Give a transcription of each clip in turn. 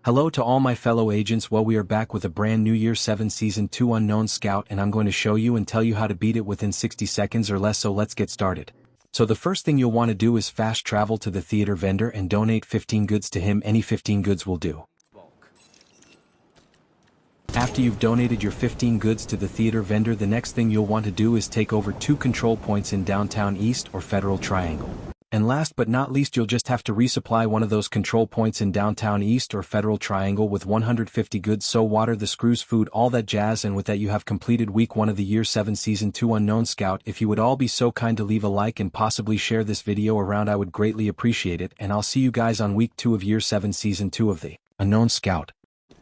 Hello to all my fellow agents. Well, we are back with a brand new Year 7 Season 2 Unknown Scout, and I'm going to show you and tell you how to beat it within 60 seconds or less, so let's get started. So the first thing you'll want to do is fast travel to the theater vendor and donate 15 goods to him. Any 15 goods will do. After you've donated your 15 goods to the theater vendor, the next thing you'll want to do is take over 2 control points in downtown East or Federal Triangle. And last but not least, you'll just have to resupply one of those control points in downtown East or Federal Triangle with 150 goods, so water, the screws, food, all that jazz. And with that, you have completed week 1 of the Year 7 Season 2 Unknown Scout. If you would all be so kind to leave a like and possibly share this video around, I would greatly appreciate it, and I'll see you guys on week 2 of Year 7 Season 2 of the Unknown Scout.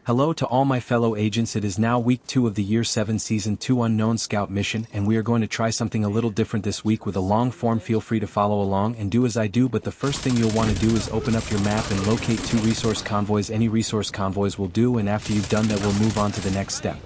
Hello to all my fellow agents. It is now week 2 of the Year 7 Season 2 Unknown Scout mission, and we are going to try something a little different this week with a long form. Feel free to follow along and do as I do, but the first thing you'll want to do is open up your map and locate 2 resource convoys. Any resource convoys will do, and after you've done that, we'll move on to the next step.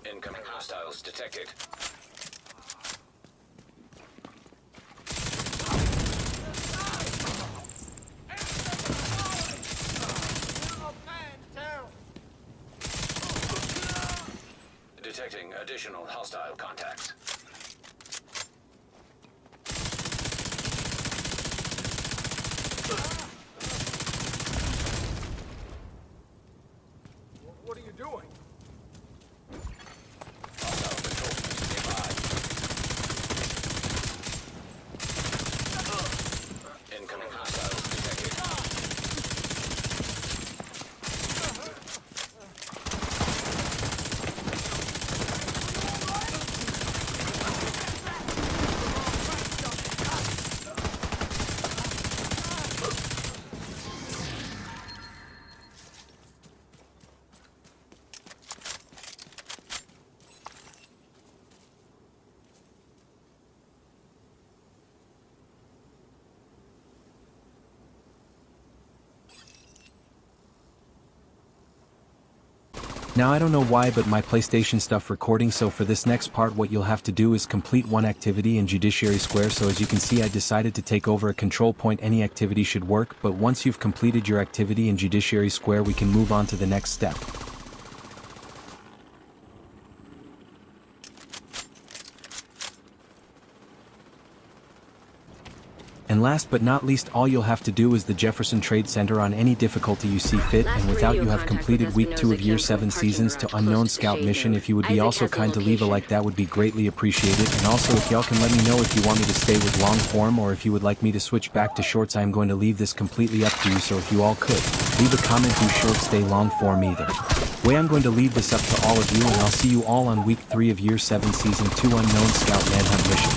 Incoming hostiles detected. Detecting additional hostile contacts. What are you doing? Incoming hostiles detected. Now I don't know why, but my PlayStation stuff recording, so for this next part what you'll have to do is complete one activity in Judiciary Square. So as you can see, I decided to take over a control point. Any activity should work, but once you've completed your activity in Judiciary Square, we can move on to the next step. And last but not least, all you'll have to do is the Jefferson Trade Center on any difficulty you see fit, and without, you have completed week 2 of Year 7 Seasons to Unknown Scout mission. If you would be also kind to leave a like, that would be greatly appreciated. And also, if y'all can let me know if you want me to stay with long form or if you would like me to switch back to shorts. I am going to leave this completely up to you, so if you all could leave a comment, do short, stay long form either way. I'm going to leave this up to all of you, and I'll see you all on week 3 of Year 7 Season 2 Unknown Scout Manhunt mission.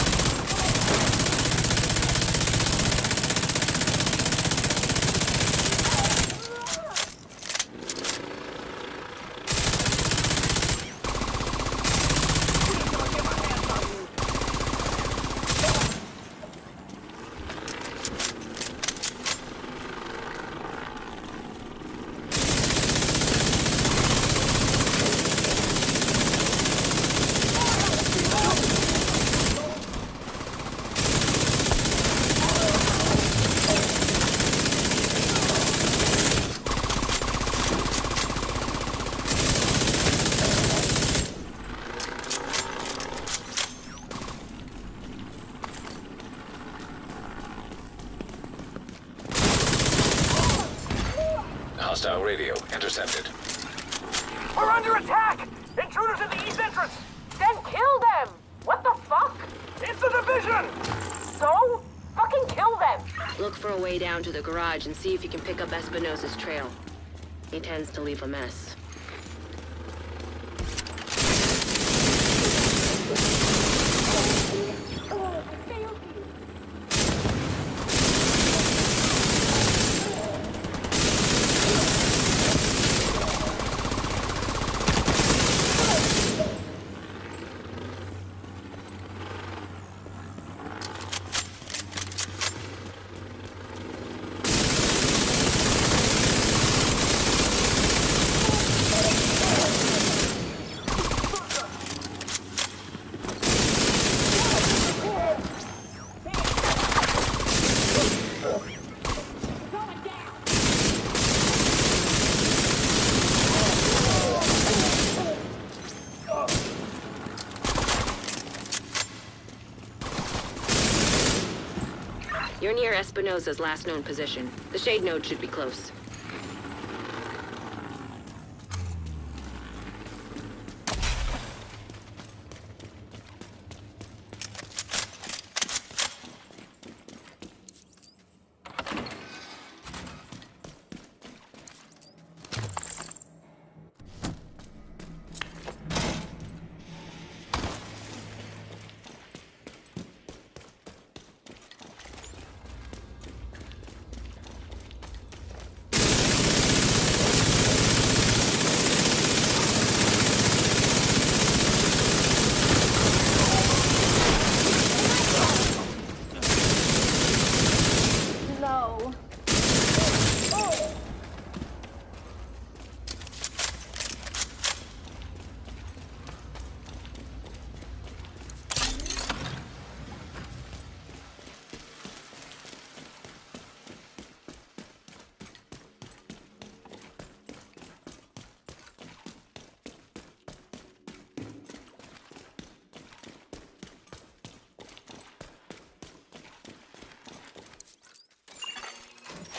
Hostile radio intercepted. We're under attack! Intruders in the east entrance! Then kill them! What the fuck? It's a division! So? Fucking kill them! Look for a way down to the garage and see if you can pick up Espinosa's trail. He tends to leave a mess. You're near Espinosa's last known position. The shade node should be close. No.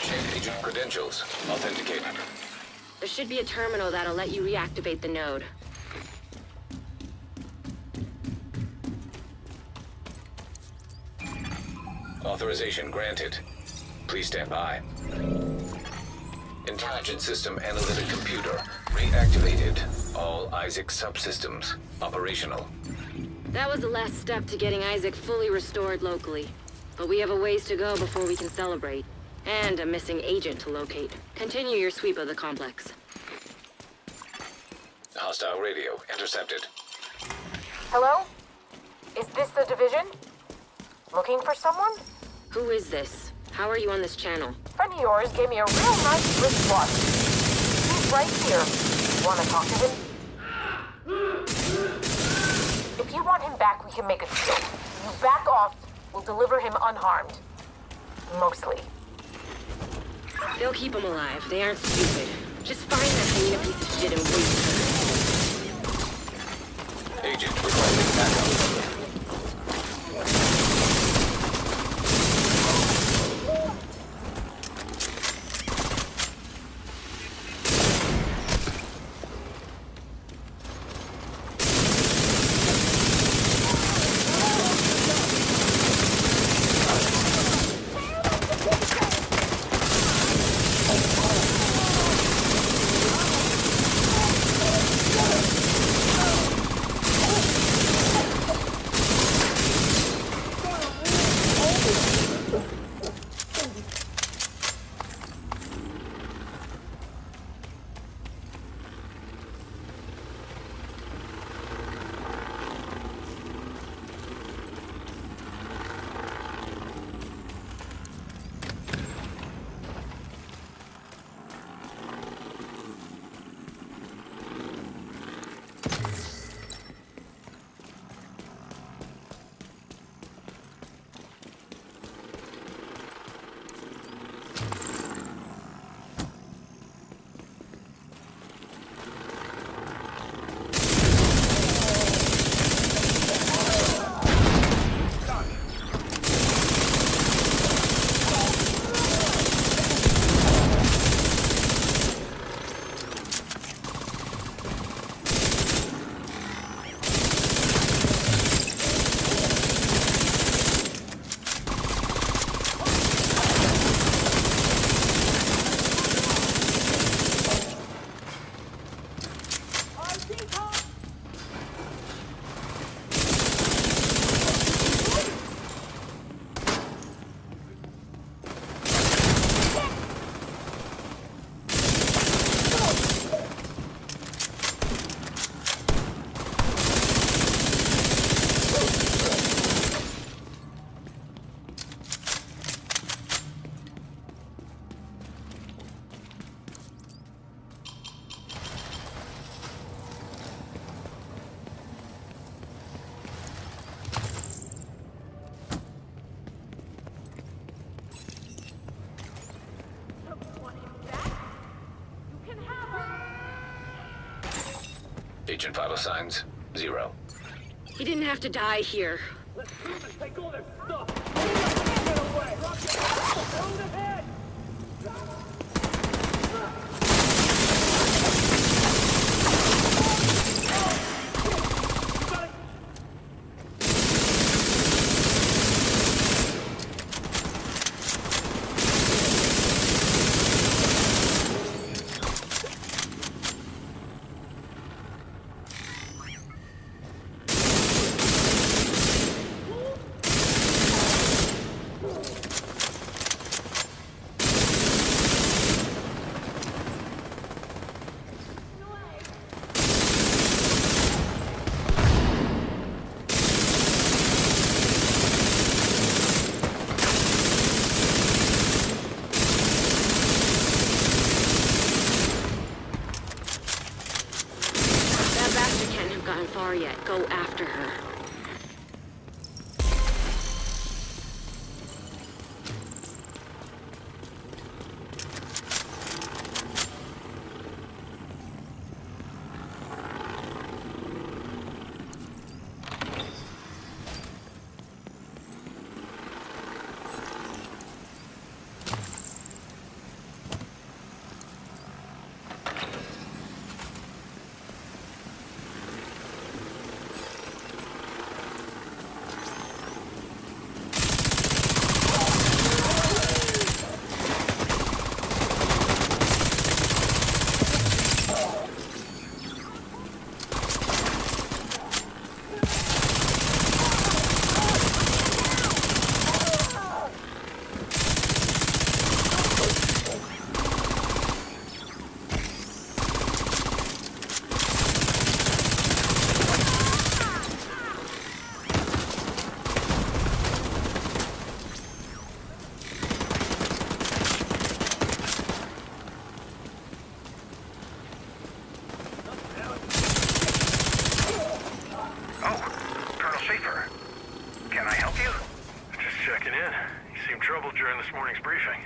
Shade agent credentials authenticated. There should be a terminal that'll let you reactivate the node. Authorization granted. Please stand by. Intelligent System Analytic Computer reactivated. All Isaac subsystems operational. That was the last step to getting Isaac fully restored locally. But we have a ways to go before we can celebrate. And a missing agent to locate. Continue your sweep of the complex. Hostile radio intercepted. Hello? Is this the division? Looking for someone? Who is this? How are you on this channel? Friend of yours gave me a real nice wristwatch. He's right here. Wanna talk to him? If you want him back, we can make a deal. You back off, we'll deliver him unharmed. Mostly. They'll keep him alive. They aren't stupid. Just find that hyena piece of shit and wait. Agent requesting backup. Agent vital signs 0. He didn't have to die here. Let's move and take all their stuff. That bastard can't have gotten far yet. Go after her. This morning's briefing.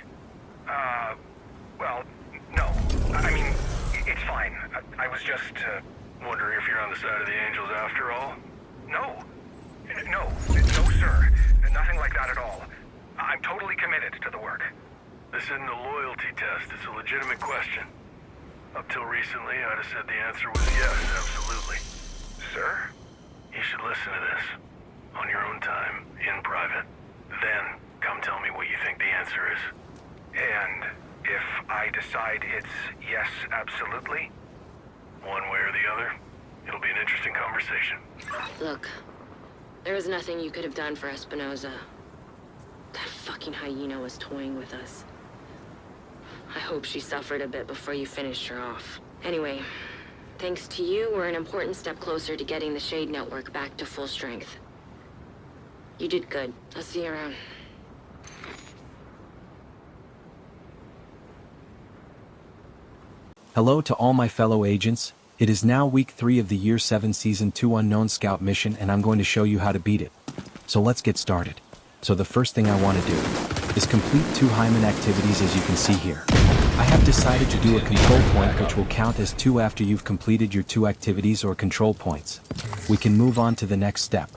Well, no. I mean, it's fine. I was just, wondering if you're on the side of the Angels after all? No. No, sir. Nothing like that at all. I'm totally committed to the work. This isn't a loyalty test. It's a legitimate question. Up till recently, I'd have said the answer was yes, absolutely. Sir? You should listen to this. On your own time, in private. Then, come tell me what you think the answer is. And if I decide it's yes, absolutely? One way or the other, it'll be an interesting conversation. Look, there was nothing you could have done for Espinosa. That fucking hyena was toying with us. I hope she suffered a bit before you finished her off. Anyway, thanks to you, we're an important step closer to getting the Shade Network back to full strength. You did good. I'll see you around. Hello to all my fellow agents. It is now week 3 of the Year 7 Season 2 Unknown Scout mission, and I'm going to show you how to beat it. So let's get started. So the first thing I want to do is complete 2 Hyman activities, as you can see here. I have decided to do a control point which will count as 2 after you've completed your 2 activities or control points. We can move on to the next step.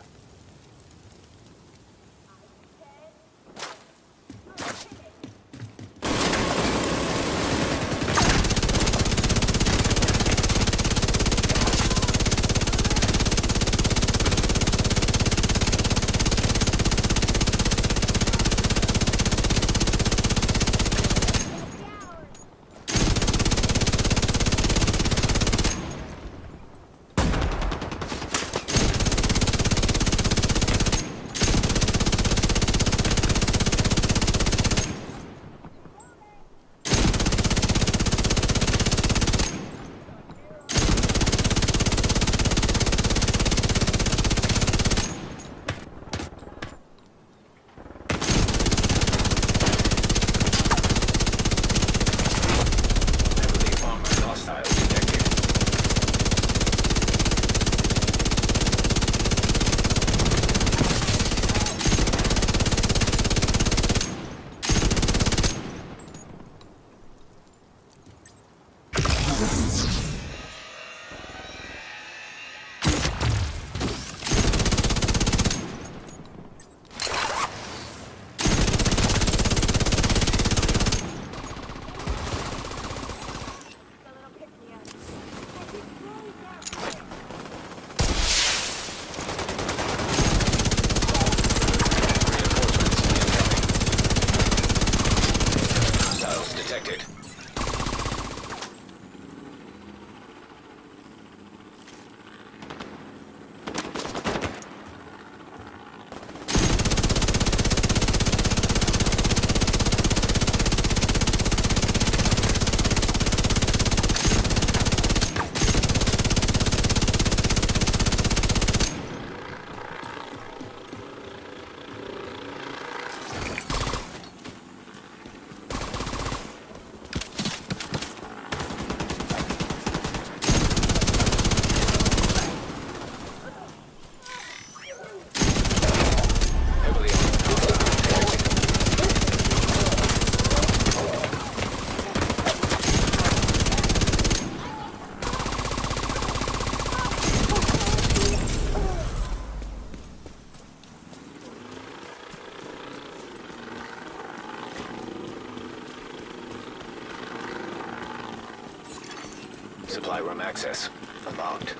supply room access. Unlocked.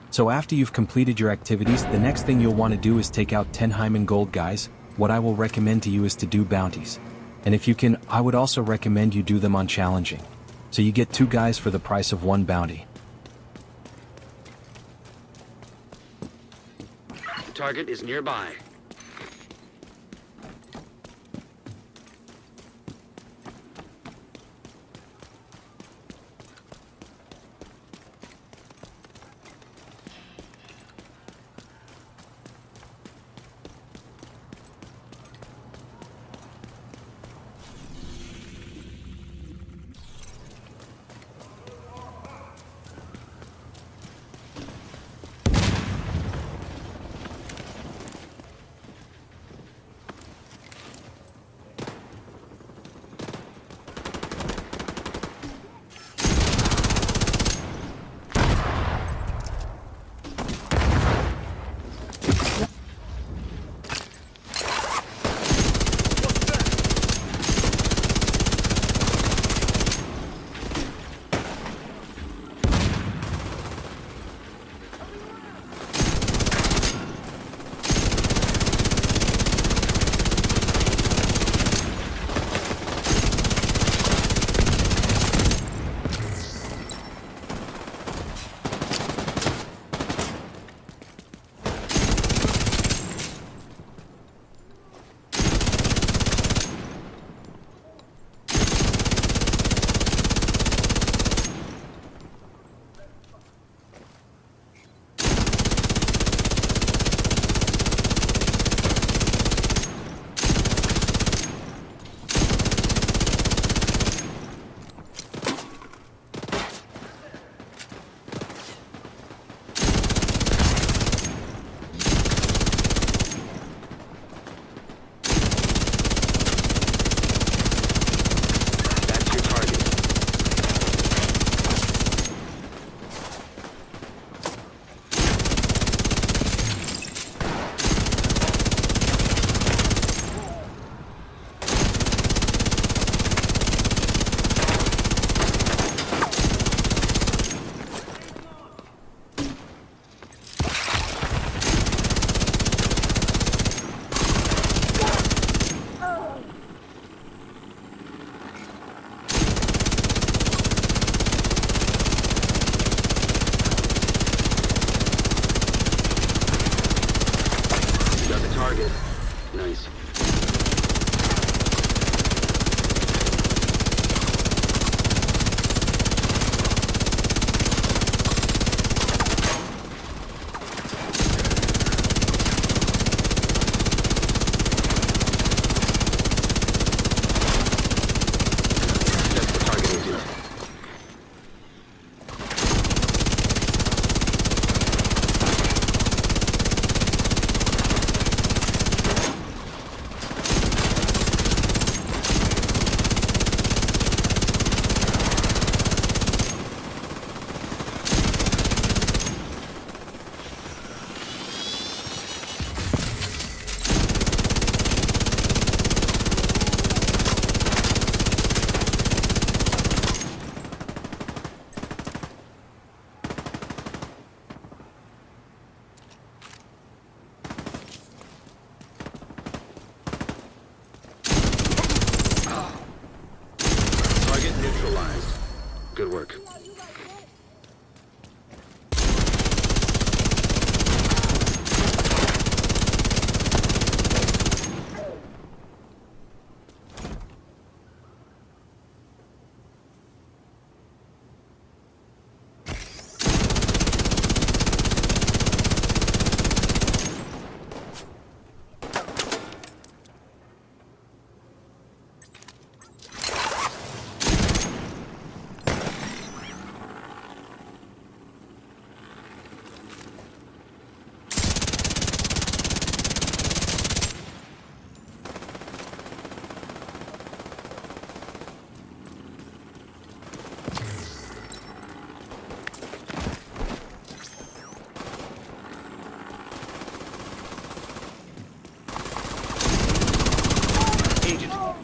So after you've completed your activities, the next thing you'll want to do is take out 10 Hyman gold guys. What I will recommend to you is to do bounties. And if you can, I would also recommend you do them on challenging. So you get 2 guys for the price of 1 bounty. The target is nearby. Nice.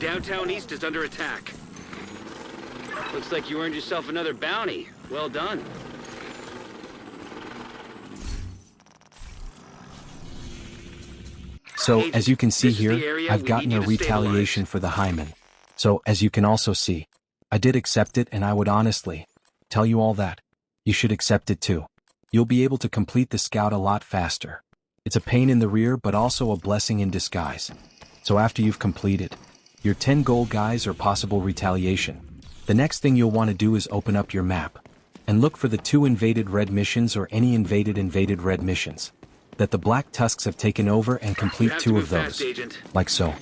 Downtown East is under attack. Looks like you earned yourself another bounty. Well done. So, as you can see This is the here, area I've we gotten need a you to retaliation stabilize. for the Hyman. So, as you can also see, I did accept it and I would honestly tell you all that. You should accept it too. You'll be able to complete the scout a lot faster. It's a pain in the rear but also a blessing in disguise. So after you've completed your 10 gold guys or possible retaliation, the next thing you'll want to do is open up your map and look for the 2 invaded red missions or any invaded red missions that the Black Tusks have taken over and You complete have to 2 move of fast, those, Agent. like so.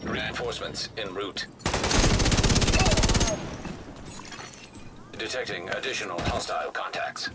Reinforcements en route. Detecting additional hostile contacts.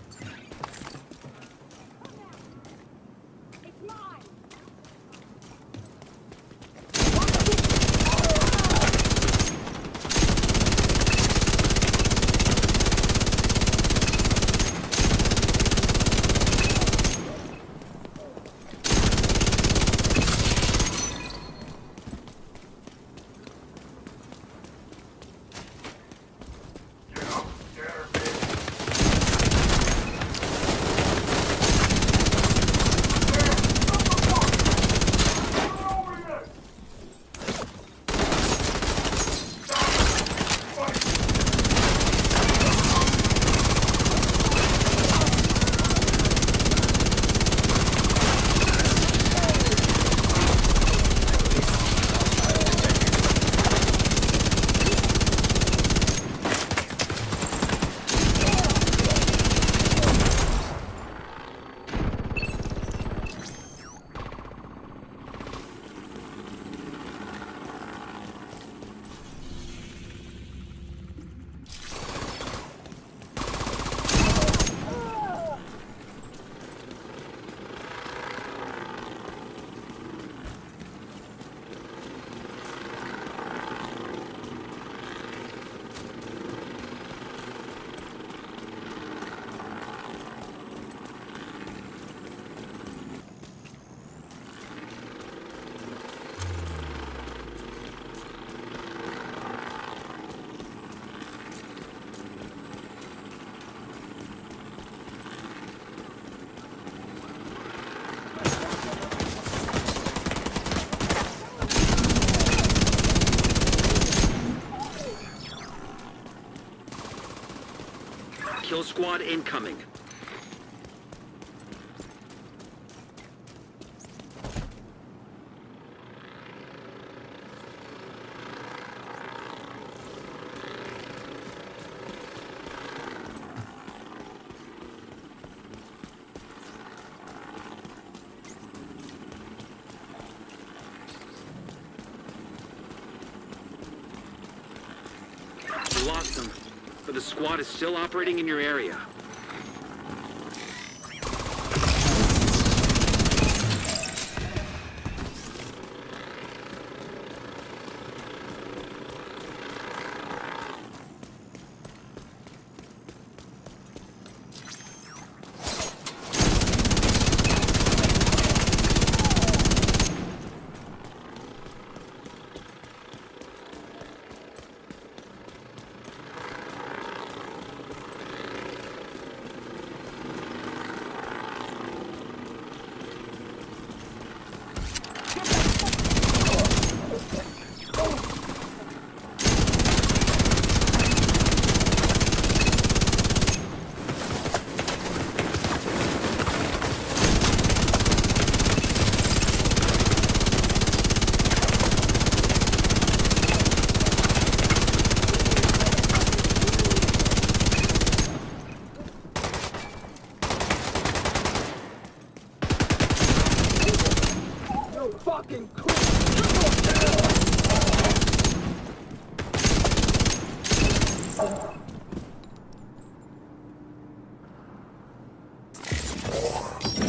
Kill squad incoming. You lost them, but the squad is still operating in your area.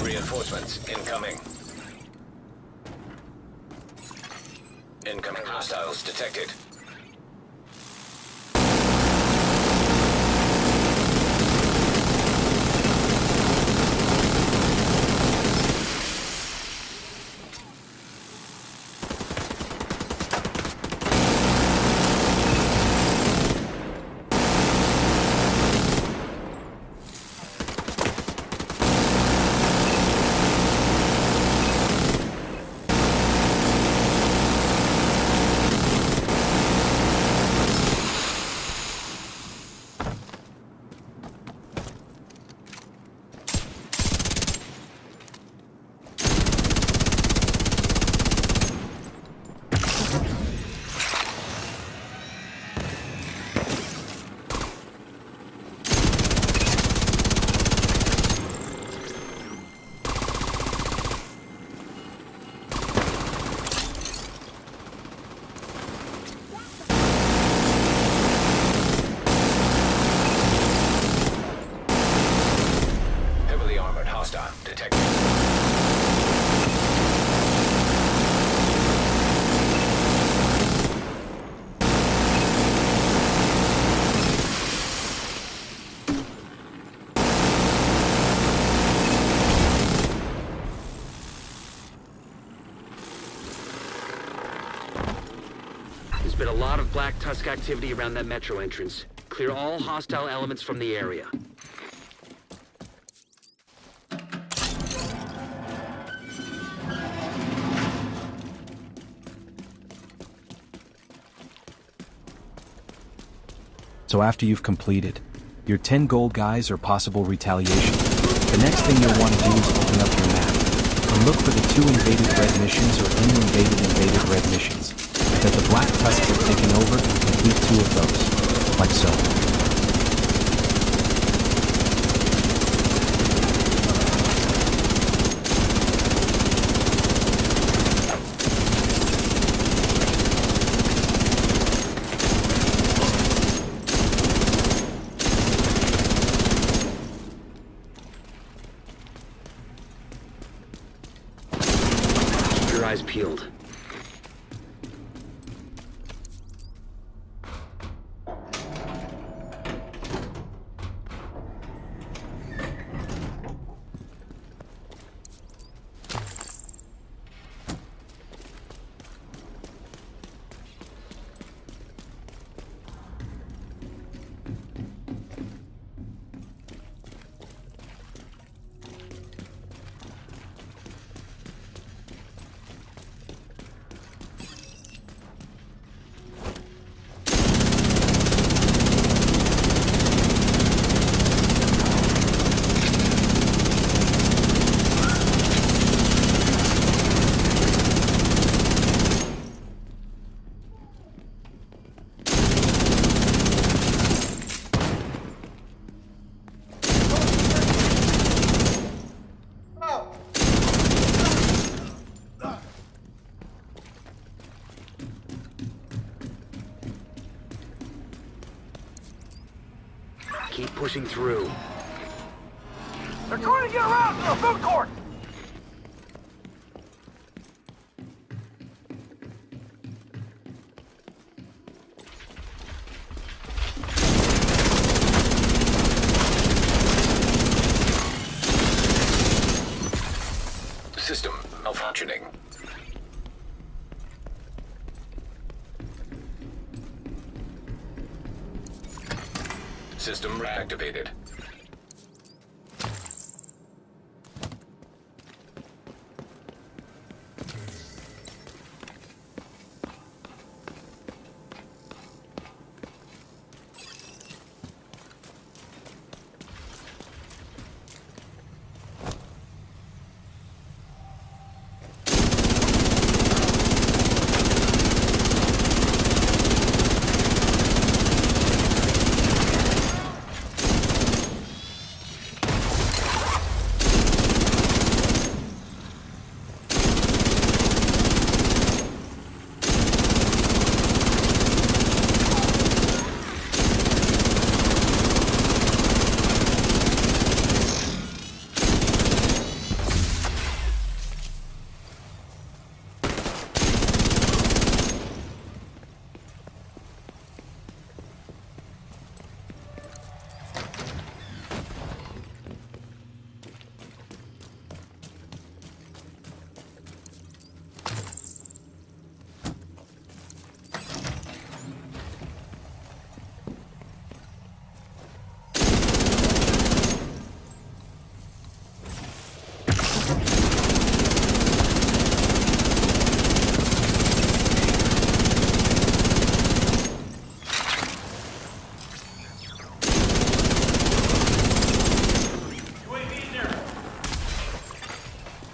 Reinforcements incoming. Incoming hostiles detected. Heavily armored hostile detected. There's been a lot of Black Tusk activity around that metro entrance. Clear all hostile elements from the area. So after you've completed your 10 gold guys or possible retaliation, the next thing you'll want to do is open up your map and look for the 2 invaded red missions or any invaded red missions that the Black Tusks have taken over, and complete 2 of those, like so. Keep your eyes peeled. pushing through. They're trying to get around to the food court! System malfunctioning. System reactivated.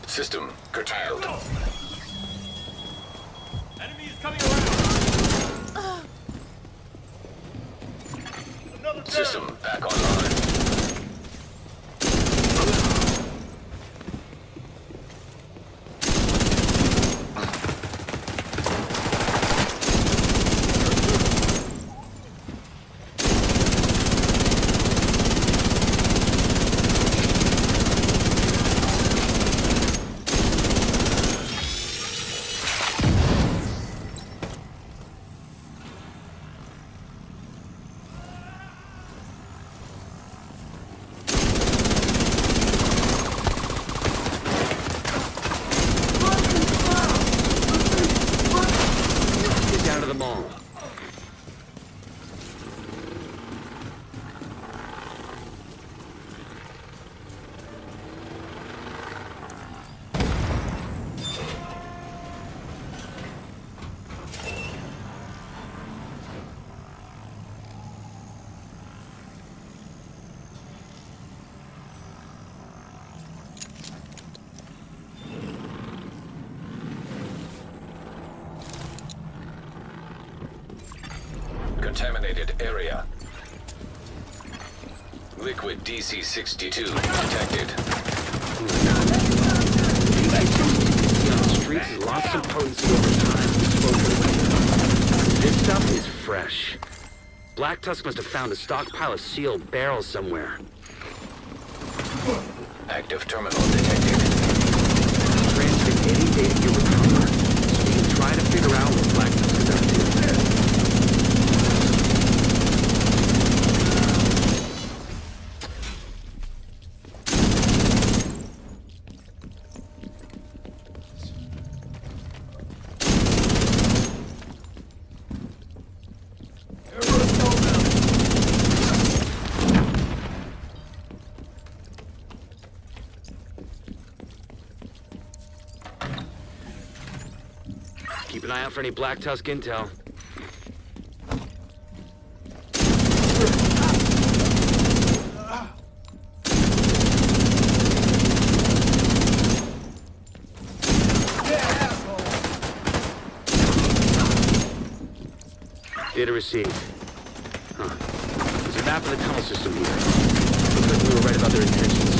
System curtailed. Enemy is coming around! Another System back online. Get down to the mall. Contaminated area. Liquid DC-62 detected. The streets has lost some potency over time. This stuff is fresh. Black Tusk must have found a stockpile of sealed barrels somewhere. Active terminal detected. Transmit any data you recover, so we can try to figure out what Black Tusk is up to. Keep an eye out for any Black Tusk intel. Data received. Huh. There's a map of the tunnel system here. Looks like we were right about their intentions.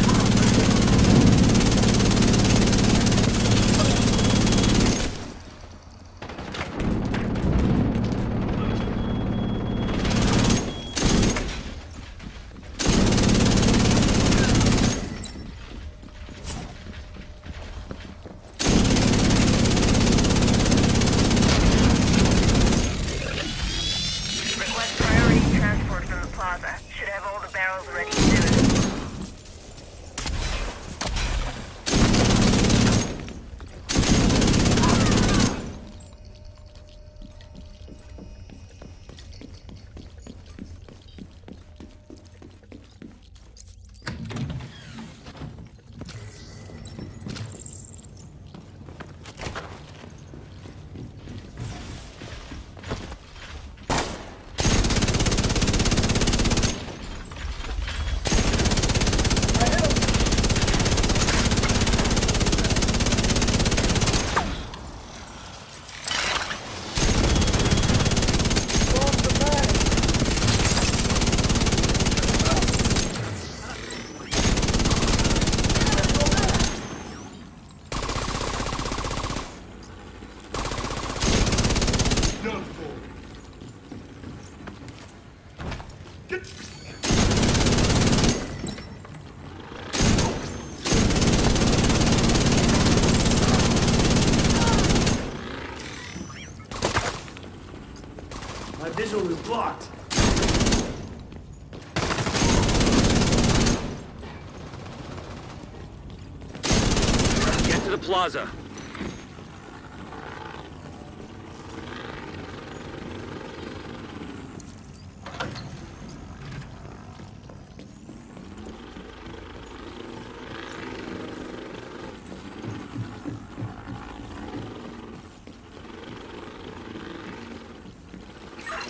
plaza.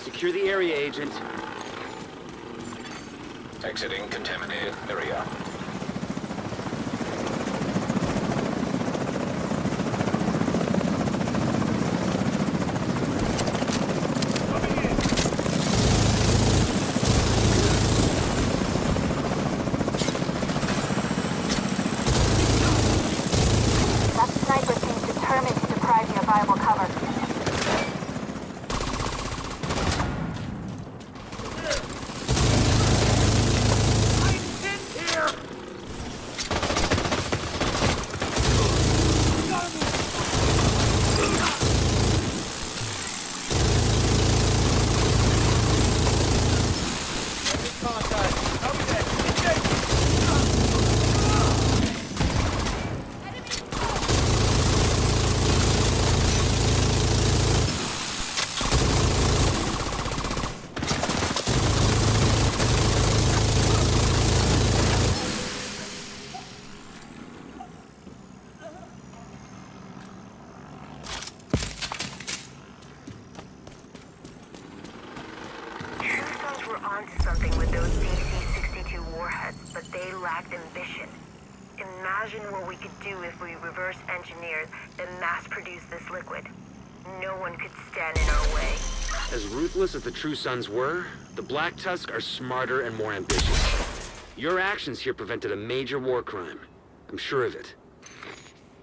Secure the area, Agent. Exiting contaminated area. That sniper seems determined to deprive you of viable cover. Were onto something with those DC-62 warheads, but they lacked ambition. Imagine what we could do if we reverse engineered and mass-produce this liquid. No one could stand in our way. As ruthless as the True Sons were, the Black Tusk are smarter and more ambitious. Your actions here prevented a major war crime. I'm sure of it.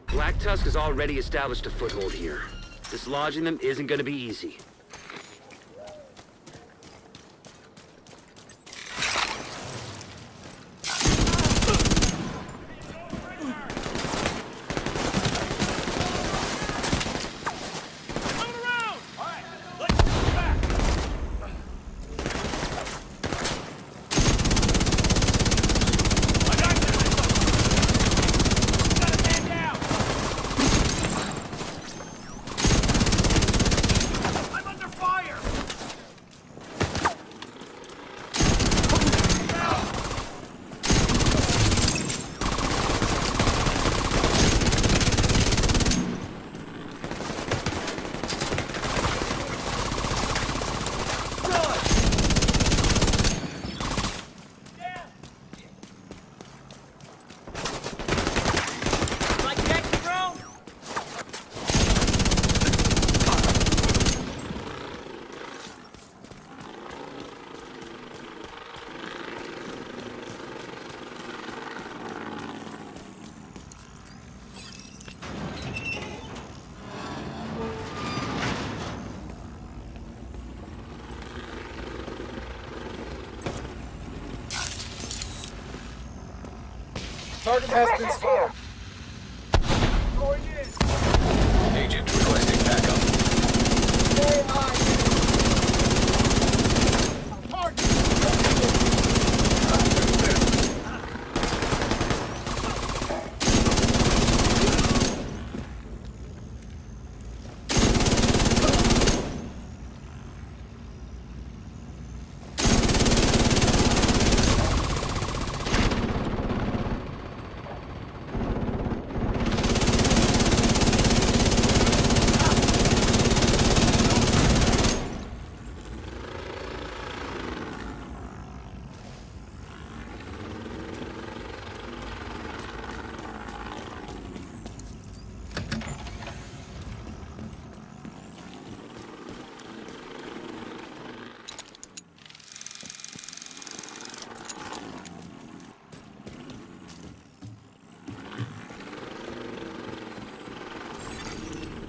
Black Tusk has already established a foothold here. Dislodging them isn't going to be easy. Target has been spotted. Agent requesting backup. Very high.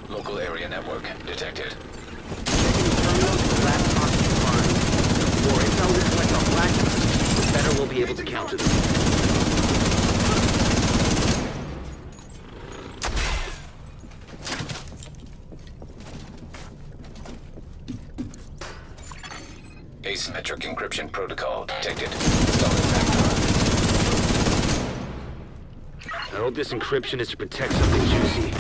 Local area network detected. The more intel we collect on Black Tusk, the better we'll be able to counter them. Asymmetric encryption protocol detected. Installing backdoor. I hope this encryption is to protect something juicy.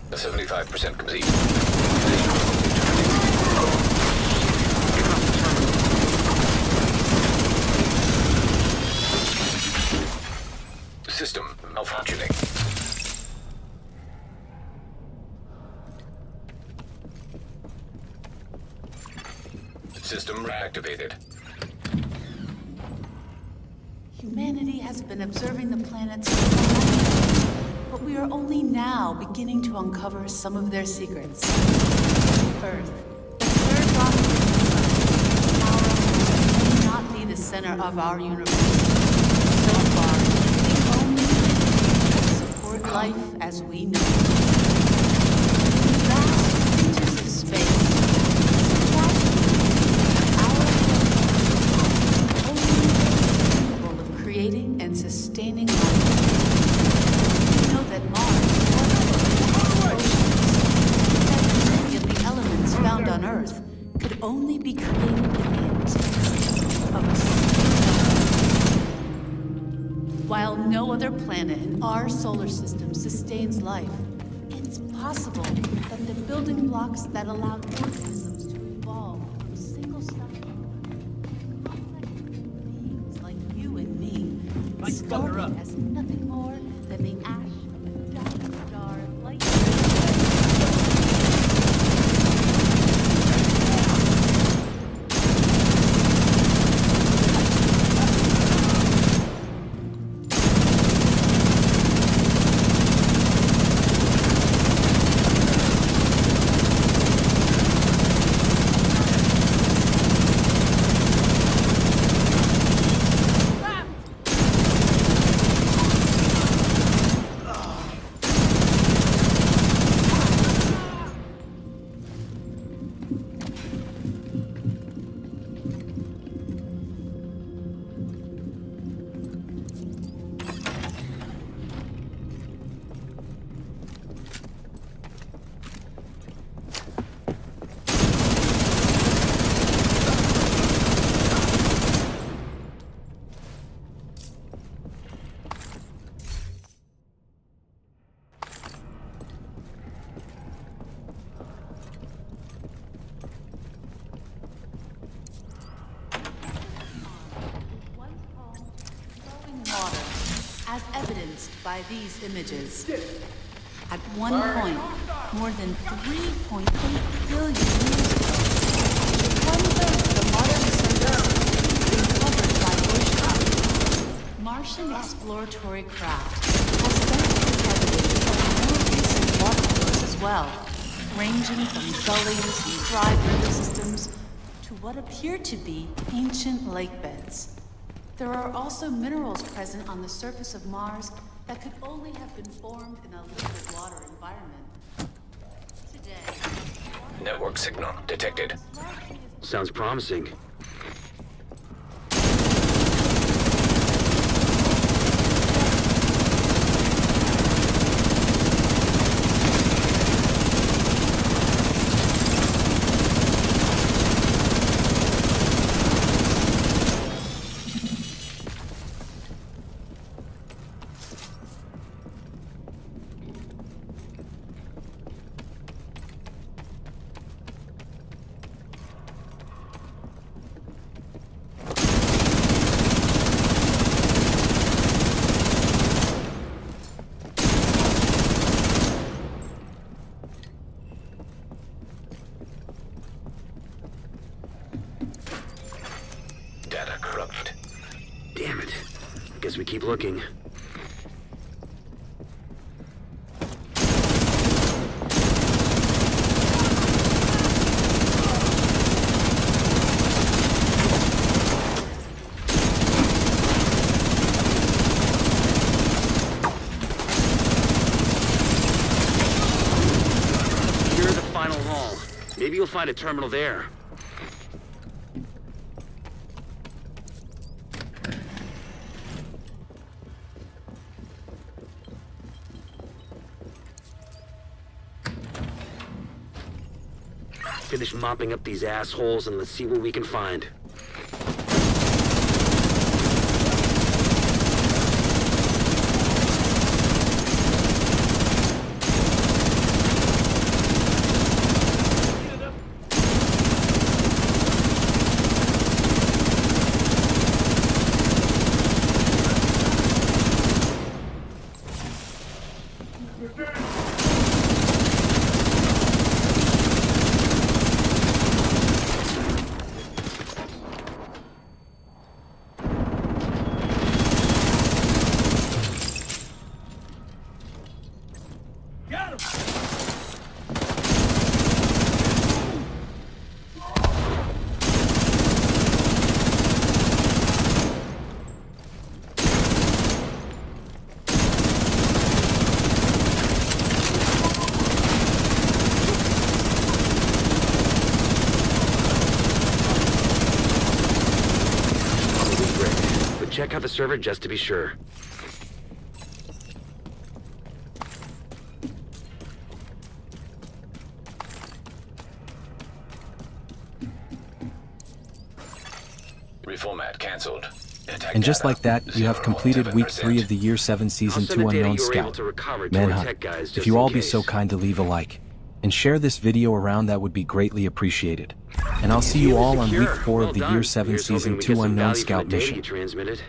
The 75% complete. System malfunctioning. System reactivated. Humanity has been observing the planets for millennia, but we are only now beginning to uncover some of their secrets. Earth, the third rock may not be the center of our universe. So far, the only thing that support life as we know it. Vast reaches of space. Creating and sustaining life. We know that Mars that many of the elements found on Earth could only be created in the intensity of a single. While no other planet in our solar system sustains life, it's possible that the building blocks that allowed organisms to evolve from single cell started as nothing more than the ash of a dying star light. As evidenced by these images. At one point, more than 3.8 billion years ago, one-third of the modern surface has been covered by ocean. Martian exploratory craft has studied the recent water flows as well, ranging from gullies and dry river systems to what appear to be ancient lake beds. There are also minerals present on the surface of Mars that could only have been formed in a liquid water environment. Today, Network signal detected. Sounds promising. guess we keep looking. Here's the final hall. Maybe you'll find a terminal there. Finish mopping up these assholes and let's see what we can find. Check out the server just to be sure. Reformat cancelled. Attack And just data. like that, you have completed week 3 of the Year 7 Season I'll send 2 the data Unknown you were able Scout. to recover to our Manhunt. tech guys If just you in all be case. so kind to leave a like and share this video around, that would be greatly appreciated. And I'll see Team you is all on secure. week 4 Well of the done. Year 7 Here's hoping Season we 2 get some Unknown value from Scout the data mission. you transmitted.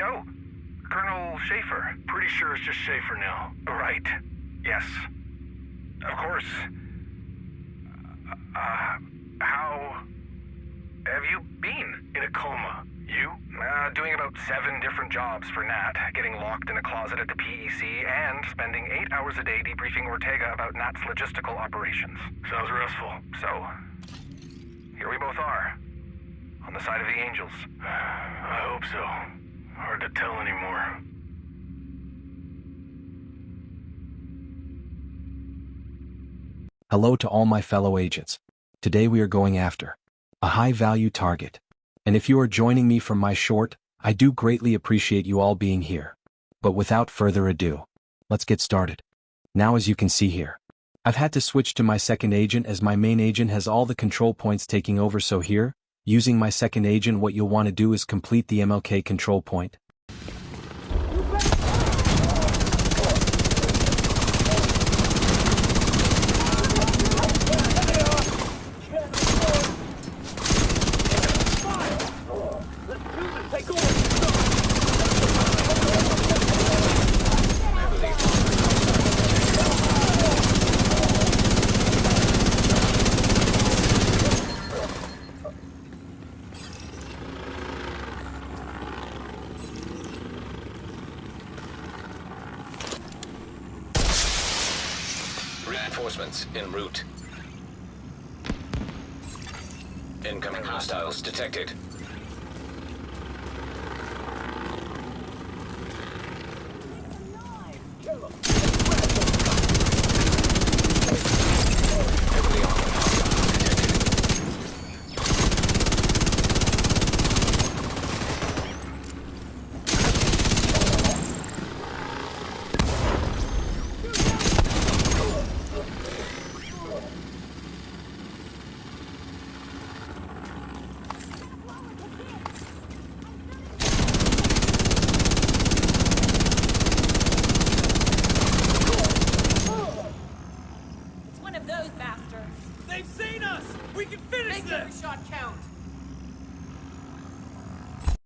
Oh, Colonel Schaefer. Pretty sure it's just Schaefer now. Right. Yes. Of course. How have you been? In a coma. You? Doing about 7 different jobs for Nat, getting locked in a closet at the PEC, and spending 8 hours a day debriefing Ortega about Nat's logistical operations. Sounds restful. So, here we both are. On the side of the Angels. I hope so. Hard to tell anymore. Hello to all my fellow agents. Today we are going after a high-value target. And if you are joining me from my short, I do greatly appreciate you all being here. But without further ado, let's get started. Now, as you can see here, I've had to switch to my second agent as my main agent has all the control points taking over. So here, using my second agent, what you'll want to do is complete the MLK control point. Reinforcements en route. Incoming hostiles detected. Heavily armored hostiles detected. It's one of those bastards. They've seen us. We can finish this. Make every shot count.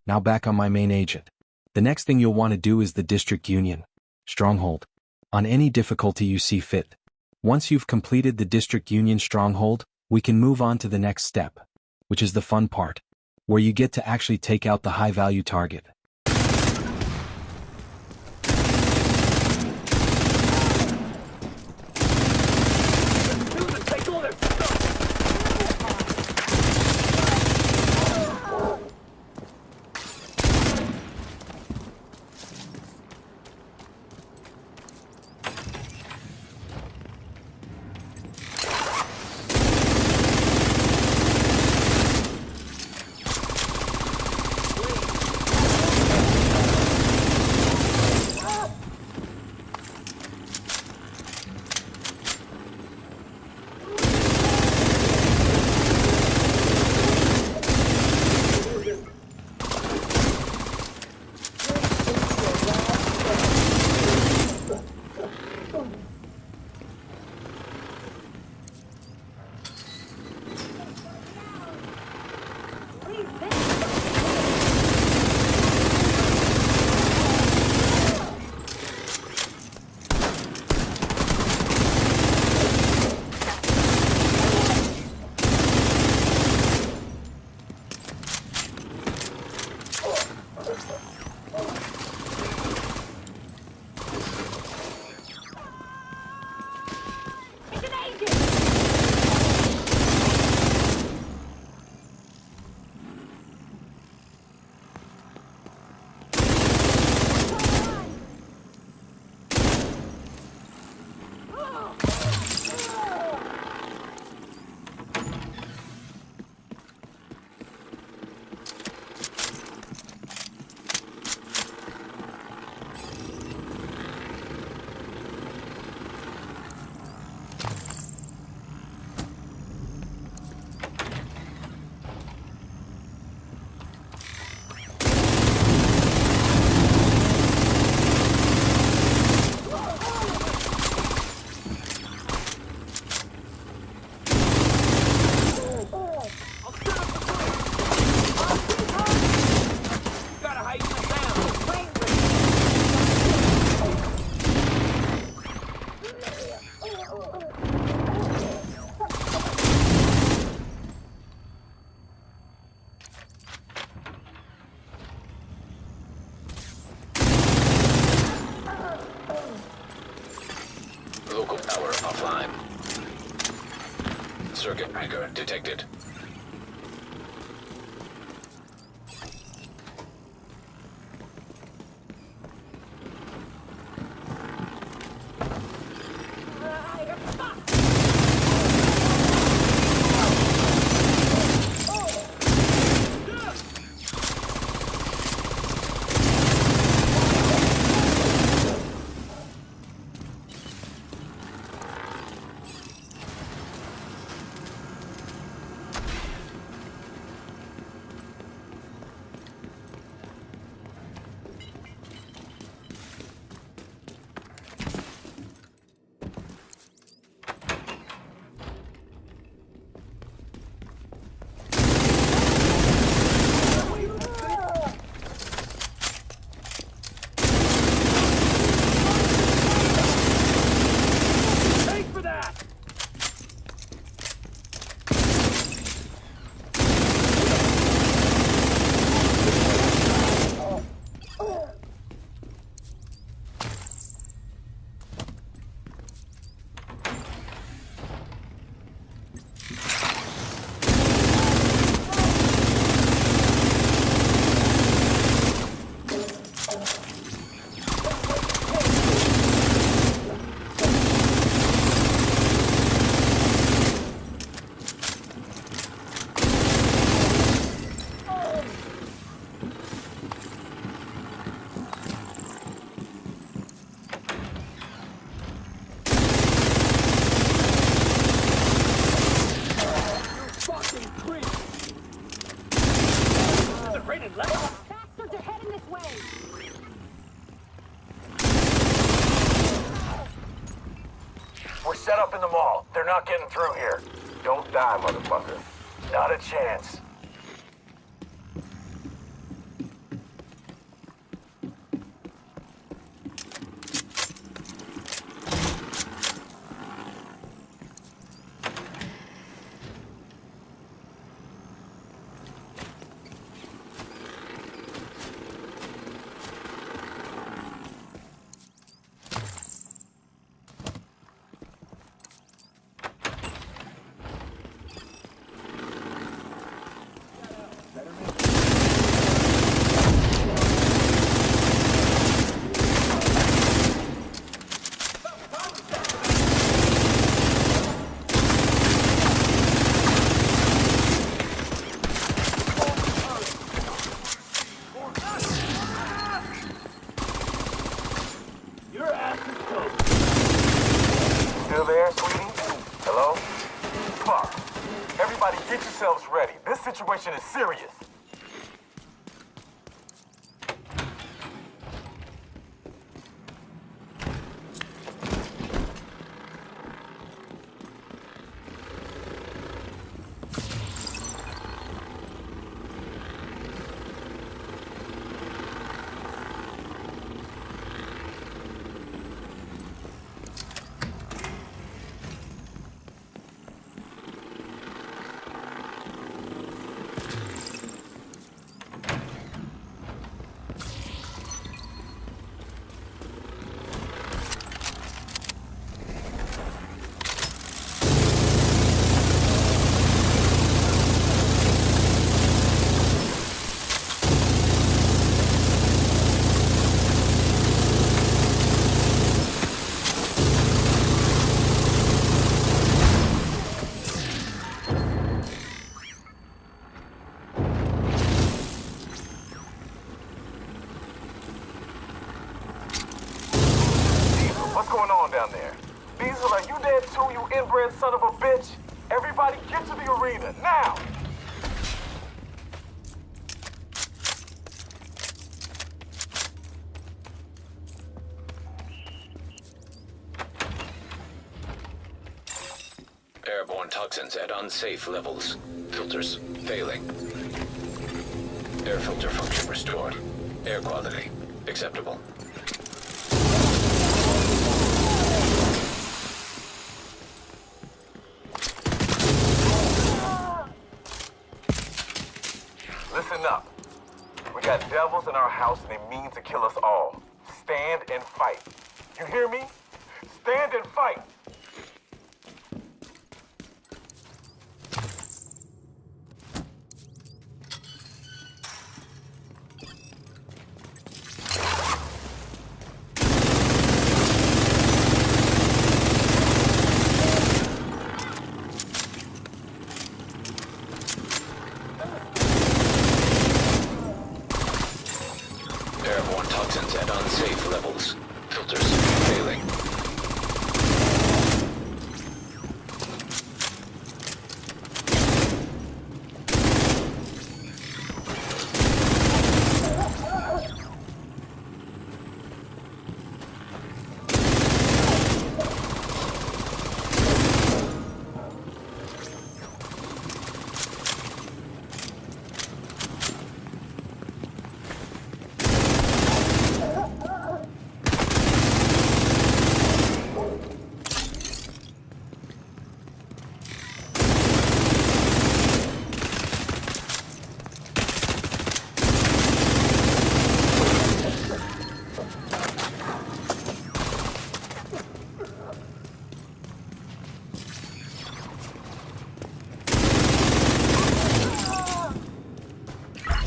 Now back on my main agent. The next thing you'll want to do is the District Union Stronghold. on any difficulty you see fit. Once you've completed the District Union stronghold, we can move on to the next step, which is the fun part, where you get to actually take out the high-value target. Local power offline. Circuit breaker detected. We're set up in the mall. They're not getting through here. Don't die, motherfucker. Not a chance. yourselves ready. This situation is serious. What's going on down there? Diesel, are you dead too, you inbred son of a bitch? Everybody get to the arena, now! Airborne toxins at unsafe levels. Filters failing. Air filter function restored. Air quality acceptable. Listen up. We got devils in our house and they mean to kill us all. Stand and fight. You hear me? Stand and fight! Airborne toxins at unsafe levels. Filters failing.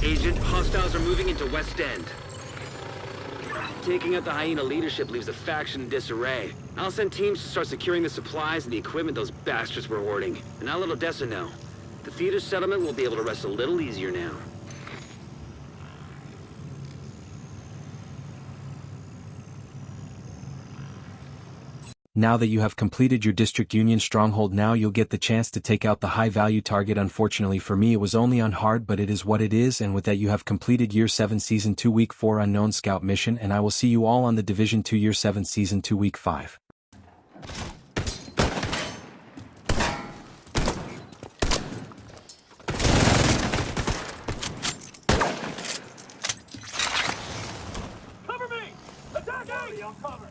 Agent, hostiles are moving into West End. Taking out the hyena leadership leaves the faction in disarray. I'll send teams to start securing the supplies and the equipment those bastards were hoarding. And I'll let Odessa know. The theater settlement will be able to rest a little easier now. Now that you have completed your District Union stronghold, now you'll get the chance to take out the high-value target. Unfortunately for me, it was only on hard, but it is what it is, and with that you have completed Year 7 Season 2 Week 4 Unknown Scout Mission, and I will see you all on the Division 2 Year 7 Season 2 Week 5. Cover me! Attack me! On cover!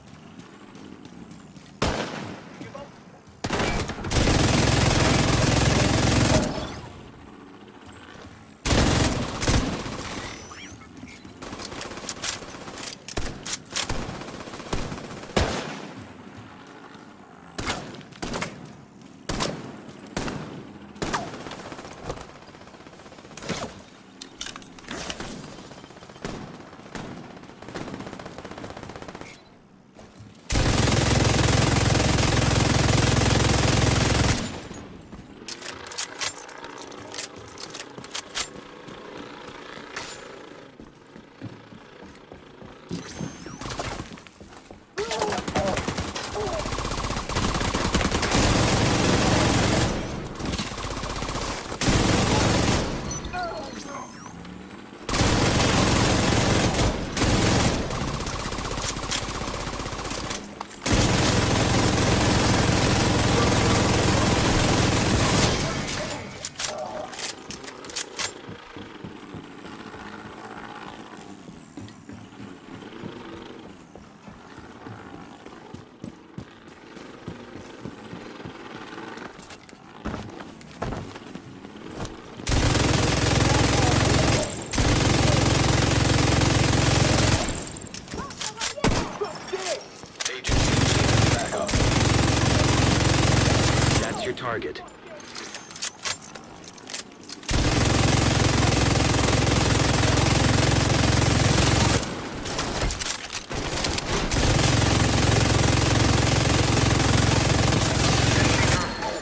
target.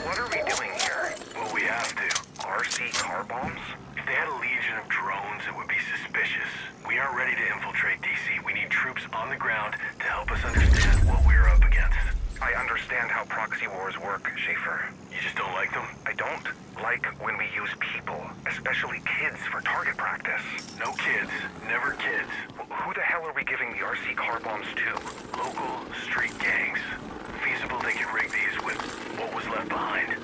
What are we doing here? Well, we have to. RC car bombs? If they had a legion of drones, it would be suspicious. We aren't ready to infiltrate DC. We need troops on the ground to help us understand what we're up against. I understand how proxy wars work, Schaefer. You just don't like them? I don't like when we use people, especially kids, for target practice. No kids. Never kids. Who the hell are we giving the RC car bombs to? Local street gangs. Feasible they could rig these with what was left behind.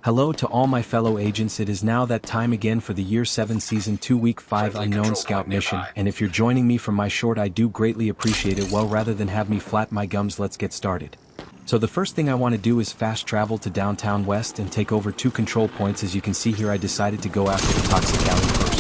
Hello to all my fellow agents, it is now that time again for the Year 7 Season 2 Week 5 Friendly Unknown control Scout point mission, nearby. and if you're joining me from my short I do greatly appreciate it. Well, rather than have me flap my gums, let's get started. So the first thing I want to do is fast travel to downtown West and take over 2 control points. As you can see here, I decided to go after the Toxic Alley first.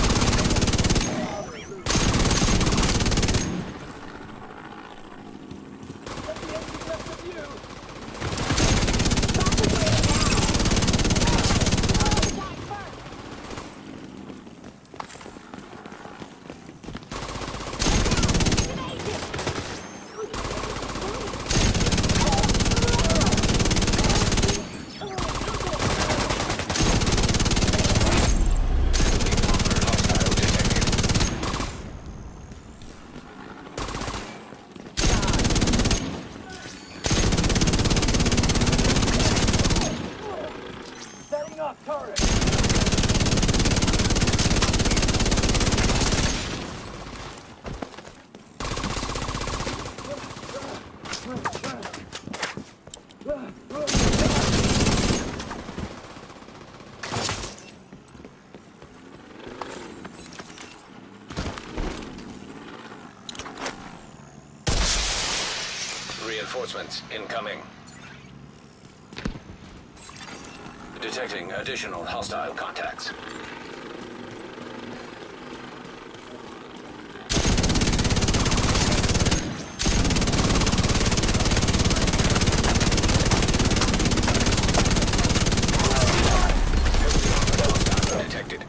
Reinforcements incoming. Detecting additional hostile contacts. Detected.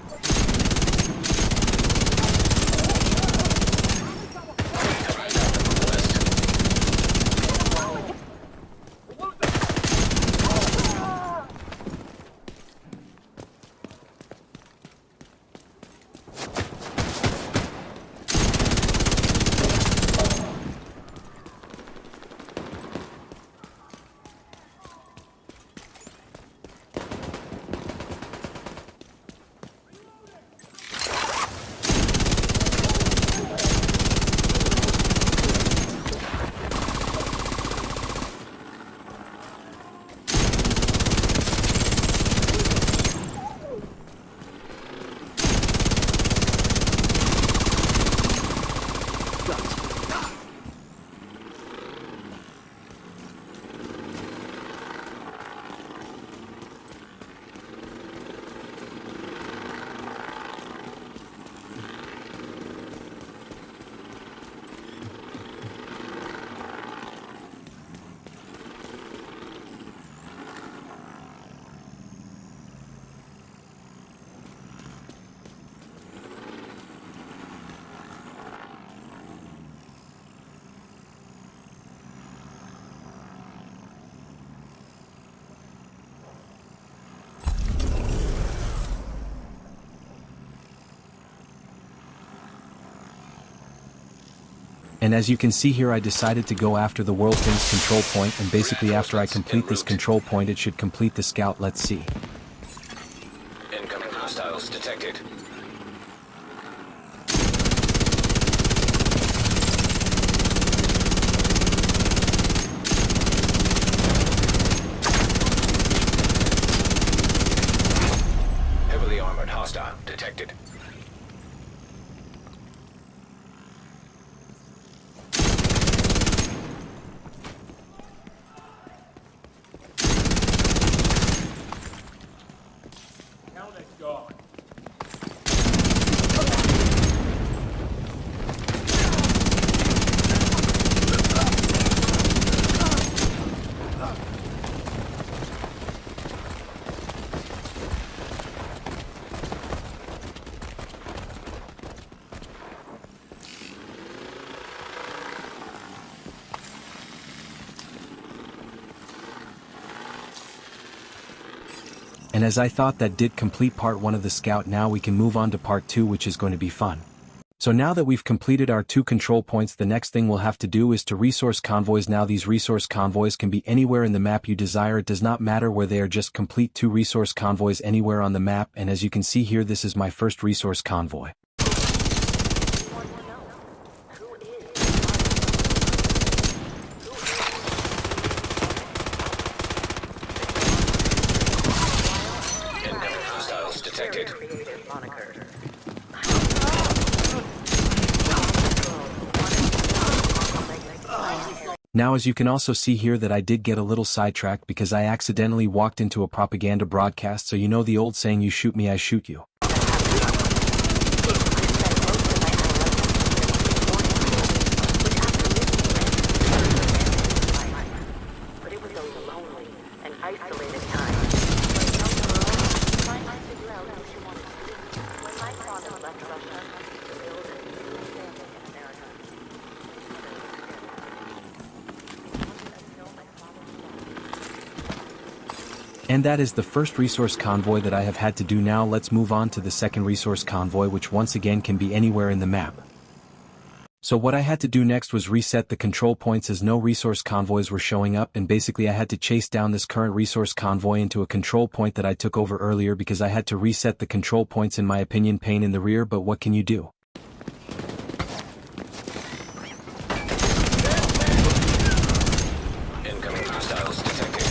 And as you can see here, I decided to go after the World Things control point, and basically after I complete this control point it should complete the scout. Let's see. Incoming hostiles detected. Heavily armored hostile detected. Now they're gone. And as I thought that did complete part 1 of the scout, now we can move on to part 2, which is going to be fun. So now that we've completed our 2 control points, the next thing we'll have to do is to resource convoys. Now these resource convoys can be anywhere in the map you desire. It does not matter where they are, just complete 2 resource convoys anywhere on the map, and as you can see here, this is my first resource convoy. Incoming hostiles detected. Now as you can also see here that I did get a little sidetracked because I accidentally walked into a propaganda broadcast, so you know the old saying, you shoot me I shoot you. And that is the first resource convoy that I have had to do. Now let's move on to the second resource convoy, which once again can be anywhere in the map. So what I had to do next was reset the control points as no resource convoys were showing up, and basically I had to chase down this current resource convoy into a control point that I took over earlier because I had to reset the control points, in my opinion, pain in the rear, but what can you do? Incoming hostiles detected.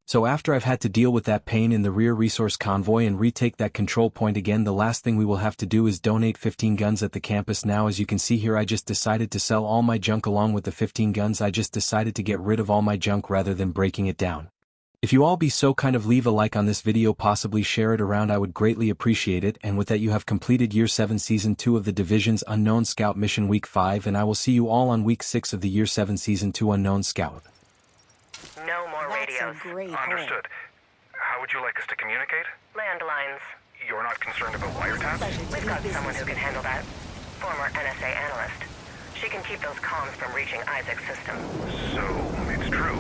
So after I've had to deal with that pain in the rear resource convoy and retake that control point again, the last thing we will have to do is donate 15 guns at the campus. Now as you can see here, I just decided to sell all my junk along with the 15 guns. I just decided to get rid of all my junk rather than breaking it down. If you all be so kind of leave a like on this video, possibly share it around, I would greatly appreciate it. And with that, you have completed Year 7 Season 2 of the Division's Unknown Scout Mission Week 5, and I will see you all on Week 6 of the Year 7 Season 2 Unknown Scout. No more radios. Understood. How would you like us to communicate? Landlines. You're not concerned about wiretaps? We've got someone who can handle that. Former NSA analyst. She can keep those comms from reaching Isaac's system. So, it's true.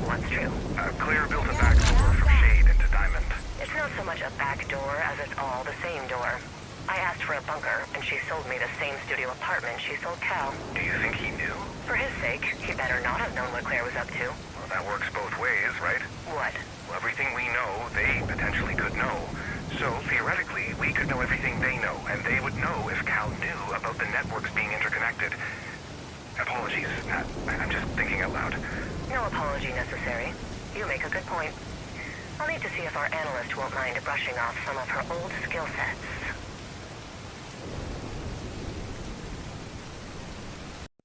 What's true? Claire built a back door from Shade into Diamond. It's not so much a back door as it's all the same door. I asked for a bunker, and she sold me the same studio apartment she sold Cal. Do you think he knew? For his sake, he better not have known what Claire was up to. Well, that works both ways, right? What? Well, everything we know, they potentially could know. So, theoretically, we could know everything they know, and they would know if Cal knew about the networks being interconnected. Apologies. I'm just thinking out loud. No apology necessary. You make a good point. I'll need to see if our analyst won't mind brushing off some of her old skill sets.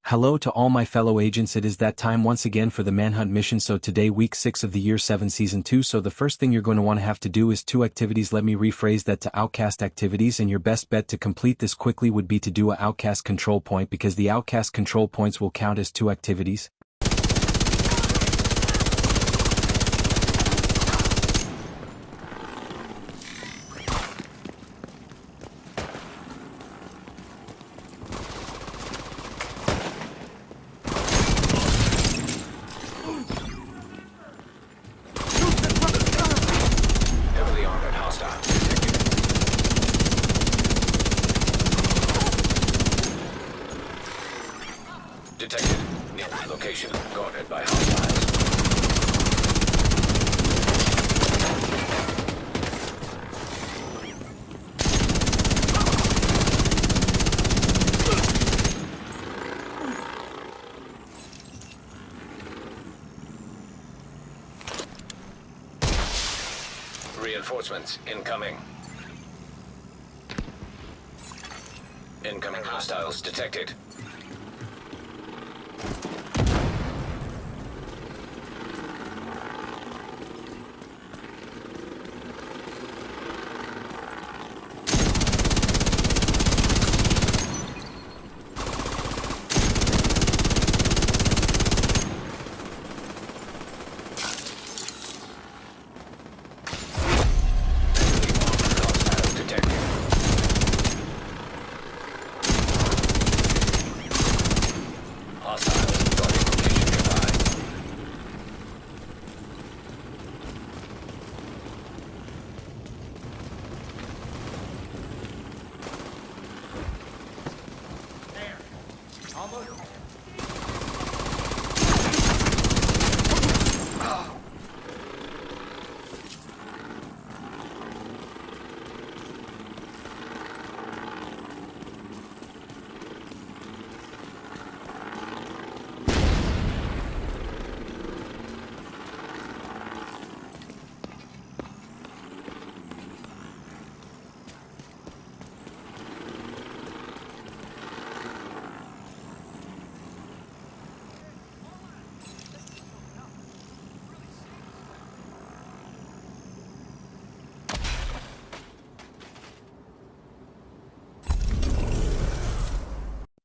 Hello to all my fellow agents, it is that time once again for the Manhunt mission. So today, Week 6 of the Year 7 Season 2, so the first thing you're going to want to have to do is 2 activities. Let me rephrase that to outcast activities, and your best bet to complete this quickly would be to do a outcast control point, because the outcast control points will count as 2 activities. Heavily armored hostile detected. Detected. Nearby location. Guarded by hostiles. Reinforcements incoming. Incoming hostiles detected.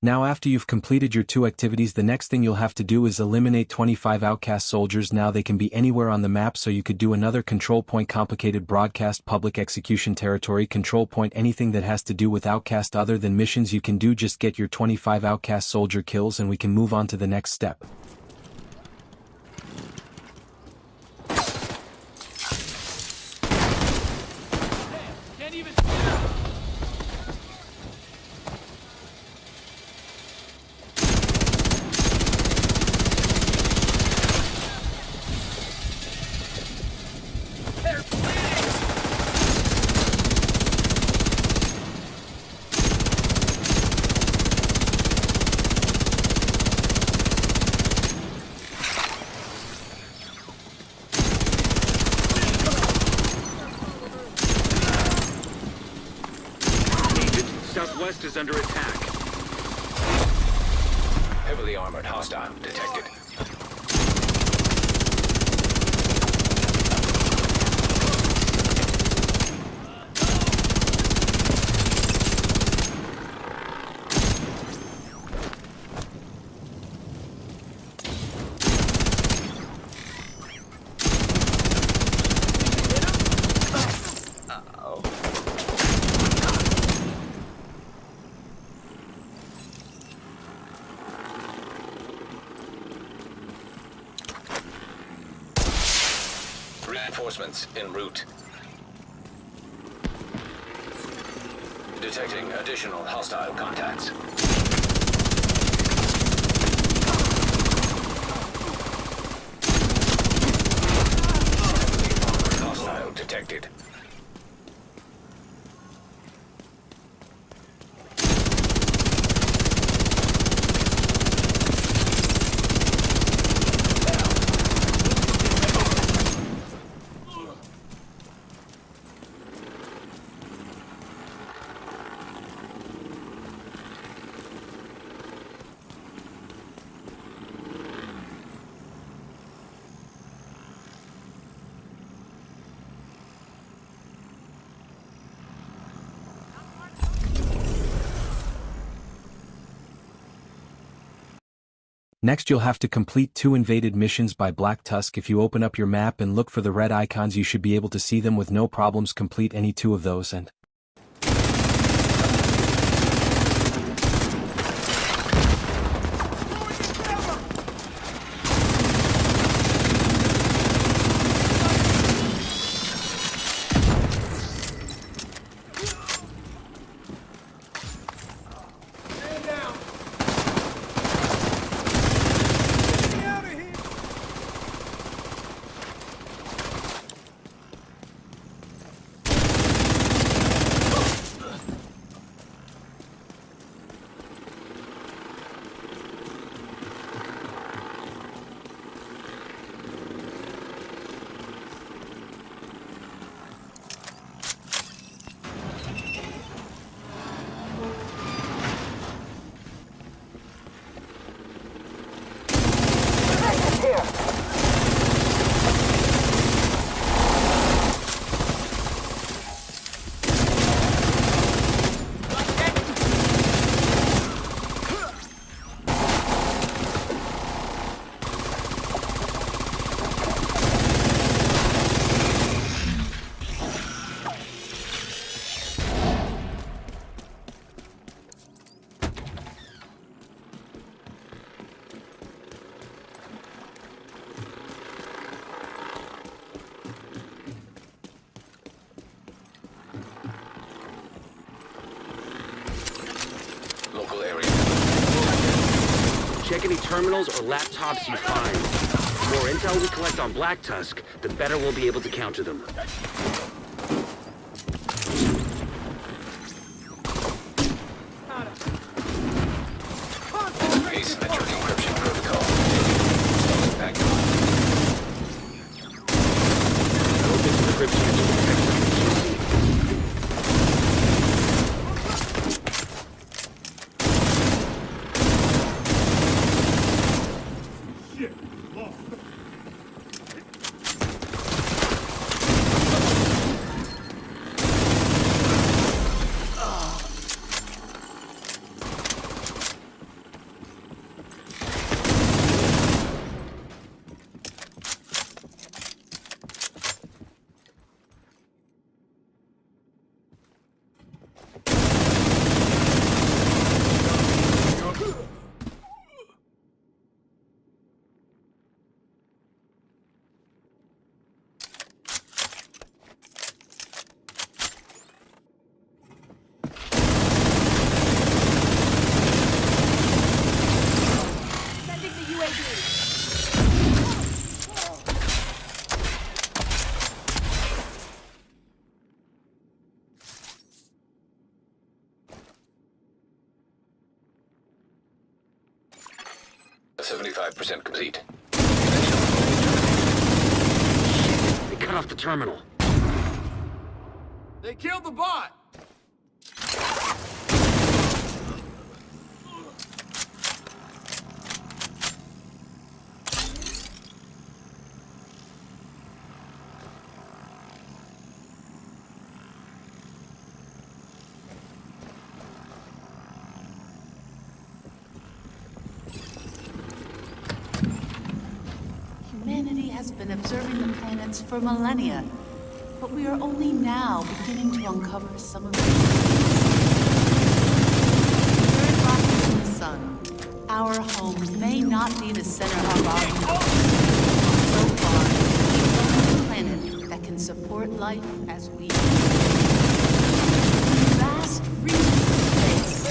Now after you've completed your 2 activities, the next thing you'll have to do is eliminate 25 outcast soldiers. Now they can be anywhere on the map, so you could do another control point, complicated broadcast, public execution territory, control point, anything that has to do with outcast other than missions you can do. Just get your 25 outcast soldier kills and we can move on to the next step. Can't even... Southwest is under attack. Heavily armored hostile detected. Reinforcements en route. Detecting additional hostile contacts. Hostile detected. Next you'll have to complete 2 invaded missions by Black Tusk. If you open up your map and look for the red icons, you should be able to see them with no problems. Complete any 2 of those and... Check any terminals or laptops you find. The more intel we collect on Black Tusk, the better we'll be able to counter them. Asymmetric encryption protocol. Installing back on. I hope this encryption is detected on the QC. Sending the UAV. 75% complete. They cut off the terminal. They killed the bot! Humanity has been observing the planets for millennia, but we are only now beginning to uncover some of the third rocket in the sun. Our home may not be the center of our universe. So far, we've a planet that can support life as we do. Vast reaches of space.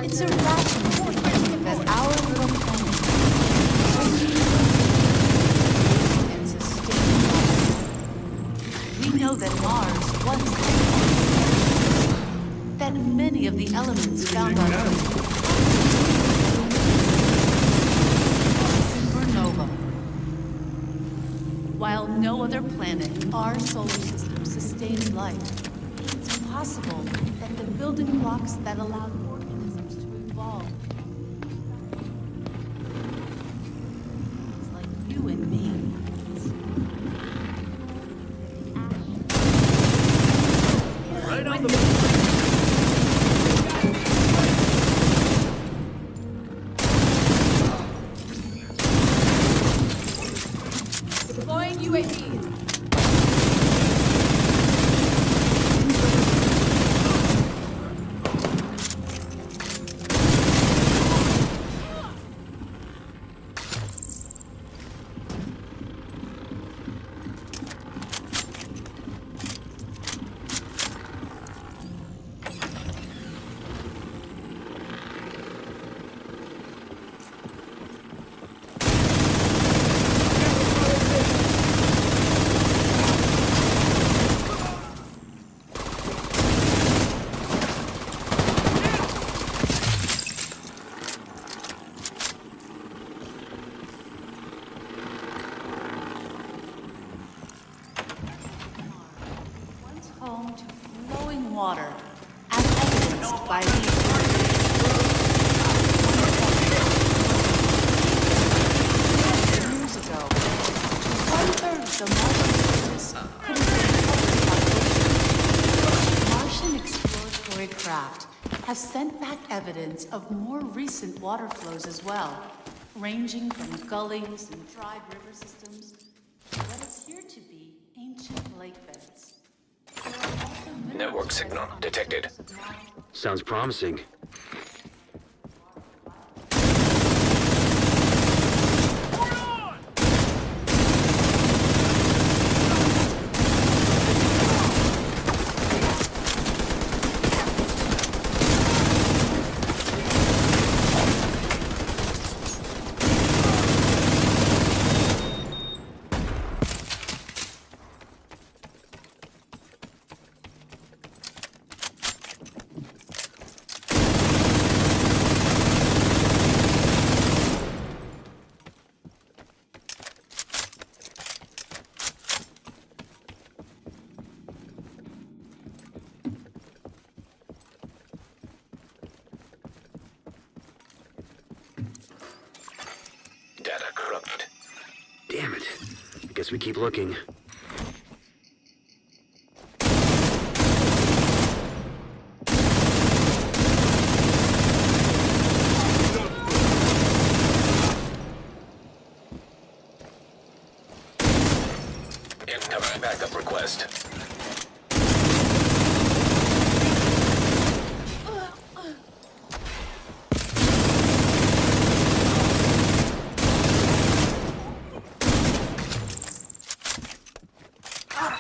It's irrational to think that our little planet and sustain life. We know that Mars once had that many of the elements found on Earth supernova. While no other planet in our solar system sustains life, it's possible that the building blocks that allowed organisms to evolve, like you and me, Right on the... Deploying UAV. once home to flowing water, as evidenced by these. Years ago, one-third of the Martian surface could have been covered by ocean. Martian exploratory craft have sent back evidence of more recent water flows as well, ranging from gullies and dried river systems to what appear to be ancient lake beds. There are also minerals Network signal detected. Sounds promising. Guess we keep looking. Incoming backup request.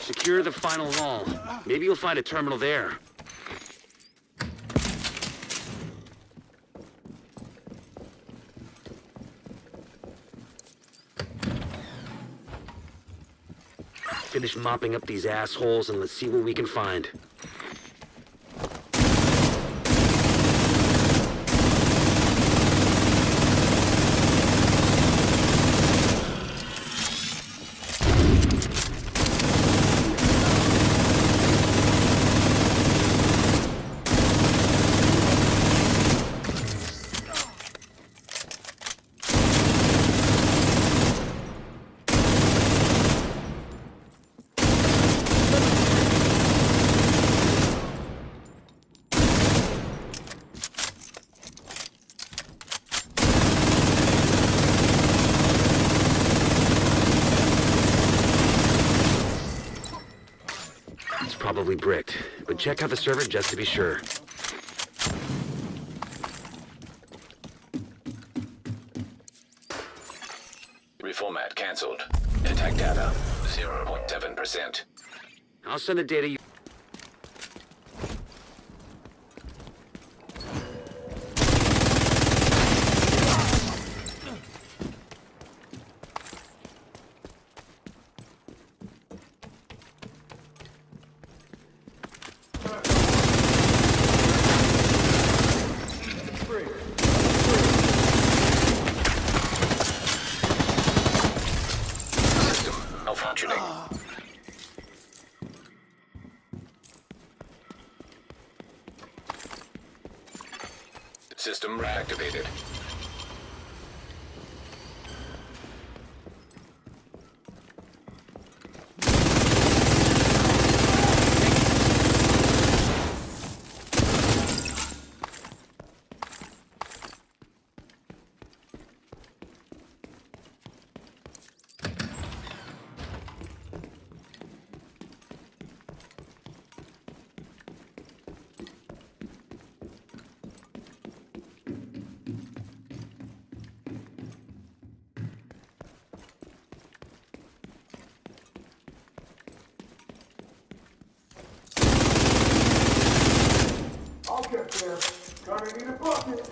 Secure the final hall. Maybe you'll find a terminal there. Finish mopping up these assholes and let's see what we can find. Probably bricked, but check out the server just to be sure. Reformat cancelled. Attack data 0.7%. I'll send the data you... Malfunctioning. System reactivated. I'll get there. Gonna need a bucket.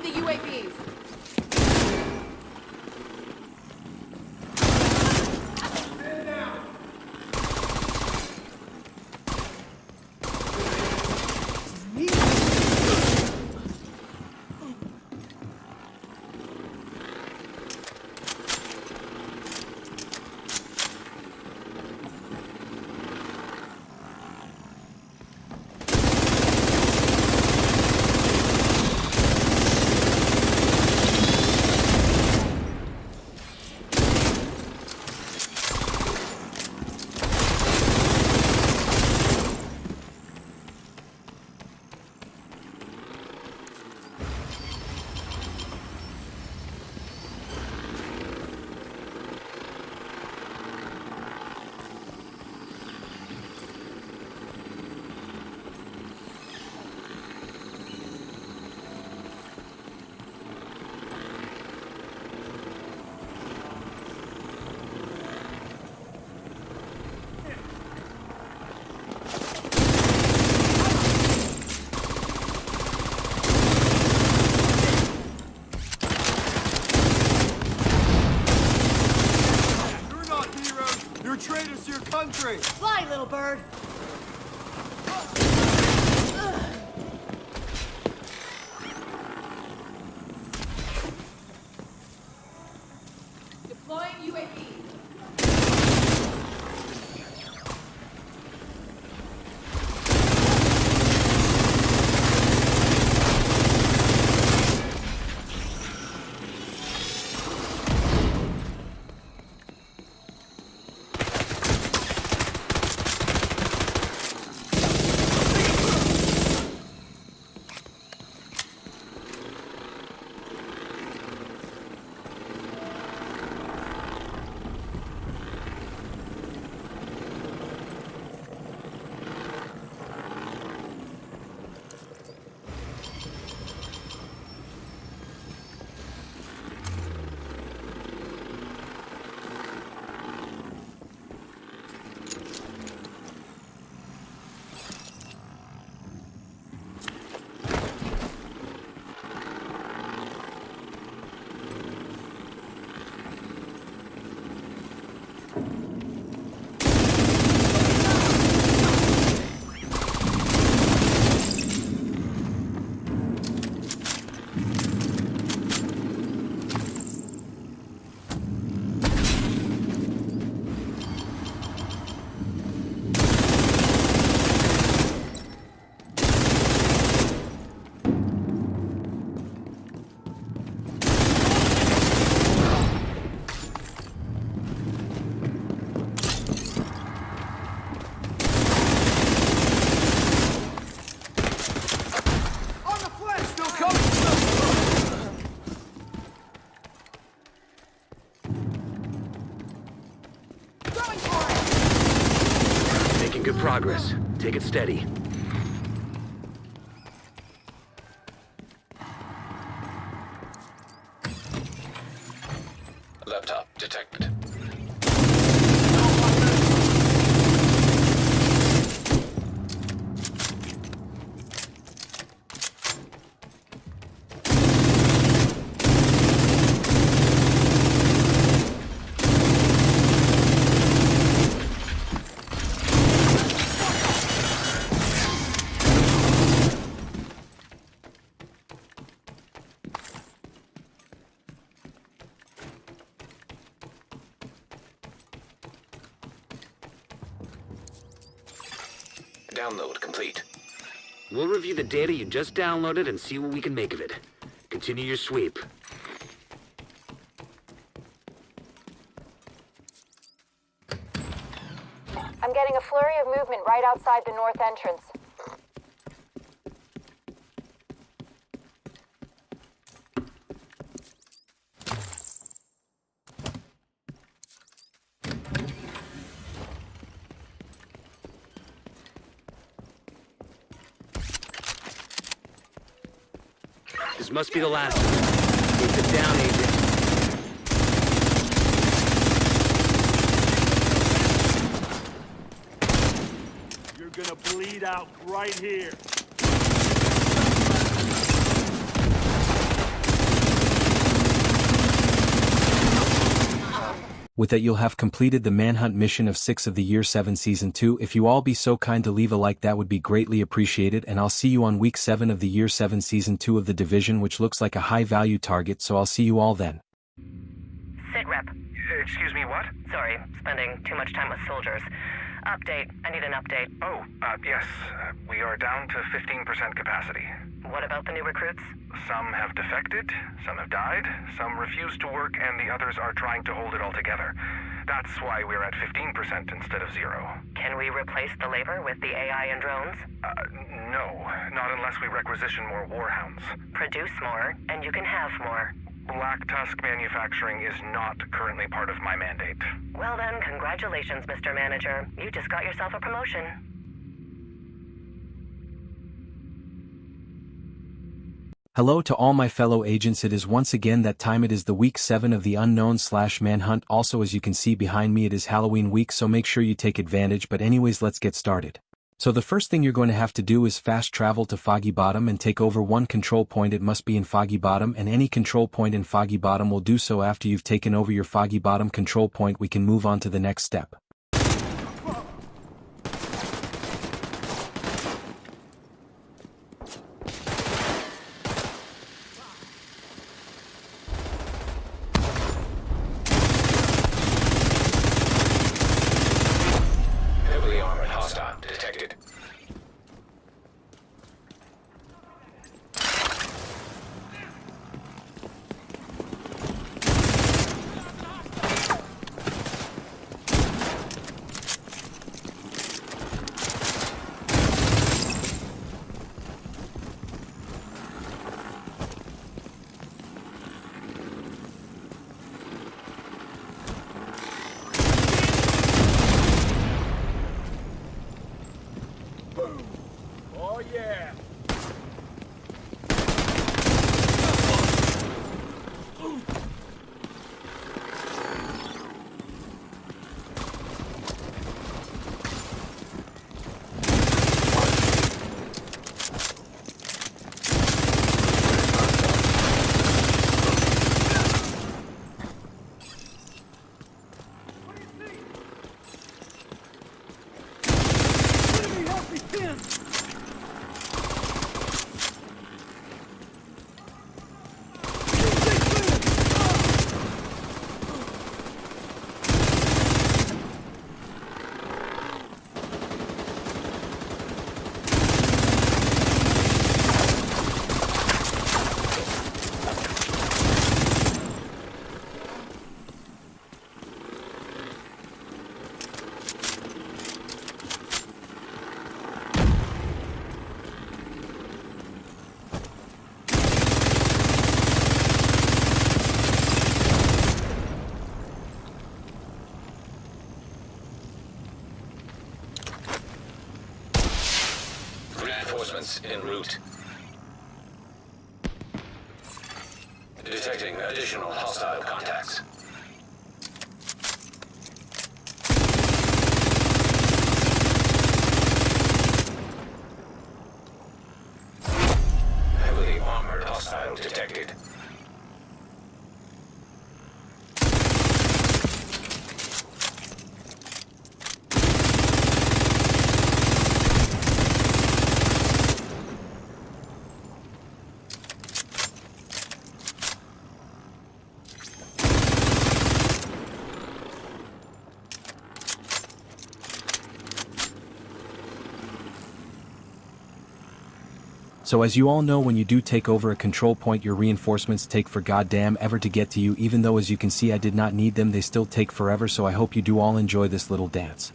The UAVs. You're not heroes. You're traitors to your country. Fly, little bird. Deploying UAV. Making good progress. Take it steady. Laptop detected. Download complete. We'll review the data you just downloaded and see what we can make of it. Continue your sweep. I'm getting a flurry of movement right outside the north entrance. This must be the last one. Take it down, Agent. You're gonna bleed out right here. With that you'll have completed the manhunt mission of 6 of the Year 7 Season 2. If you all be so kind to leave a like, that would be greatly appreciated, and I'll see you on week 7 of the Year 7 Season 2 of The Division, which looks like a high value target, so I'll see you all then. Sit rep. Excuse me, what? Sorry, spending too much time with soldiers. Update. I need an update. Oh, yes. We are down to 15% capacity. What about the new recruits? Some have defected, some have died, some refuse to work, and the others are trying to hold it all together. That's why we're at 15% instead of 0. Can we replace the labor with the AI and drones? No, not unless we requisition more warhounds. Produce more, and you can have more. Black Tusk manufacturing is not currently part of my mandate. Well then, congratulations, Mr. Manager. You just got yourself a promotion. Hello to all my fellow agents. It is once again that time. It is the week 7 of the Unknown/Manhunt. Also, as you can see behind me, it is Halloween week, so make sure you take advantage. But anyways, let's get started. So the first thing you're going to have to do is fast travel to Foggy Bottom and take over one control point. It must be in Foggy Bottom, and any control point in Foggy Bottom will do so. After you've taken over your Foggy Bottom control point, we can move on to the next step. Oh, yeah. Reinforcements en route. Detecting additional hostile contacts. Heavily armored hostile detected. So as you all know, when you do take over a control point, your reinforcements take for goddamn ever to get to you, even though as you can see I did not need them, they still take forever, so I hope you do all enjoy this little dance.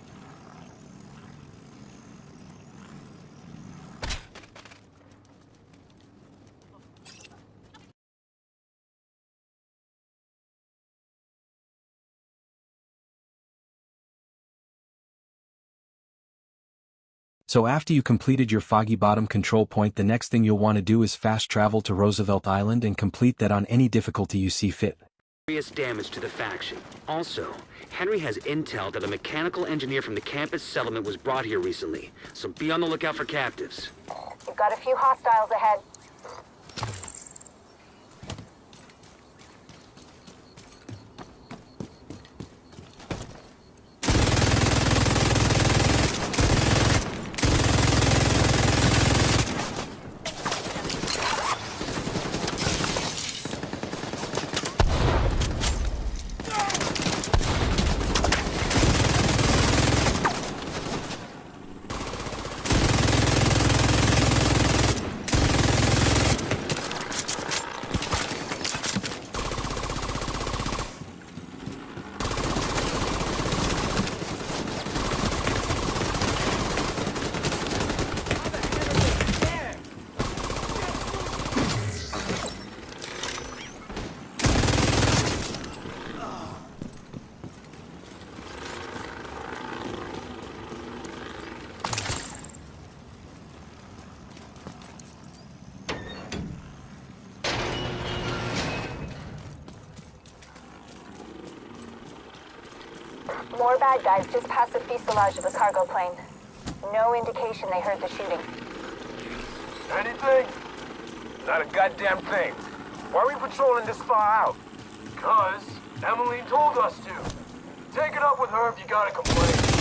So after you completed your Foggy Bottom control point, the next thing you'll want to do is fast travel to Roosevelt Island and complete that on any difficulty you see fit. Serious damage to the faction. Also, Henry has intel that a mechanical engineer from the campus settlement was brought here recently, so be on the lookout for captives. We've got a few hostiles ahead. More bad guys just past the fuselage of the cargo plane. No indication they heard the shooting. Anything? Not a goddamn thing. Why are we patrolling this far out? Because Emily told us to. Take it up with her if you got a complaint.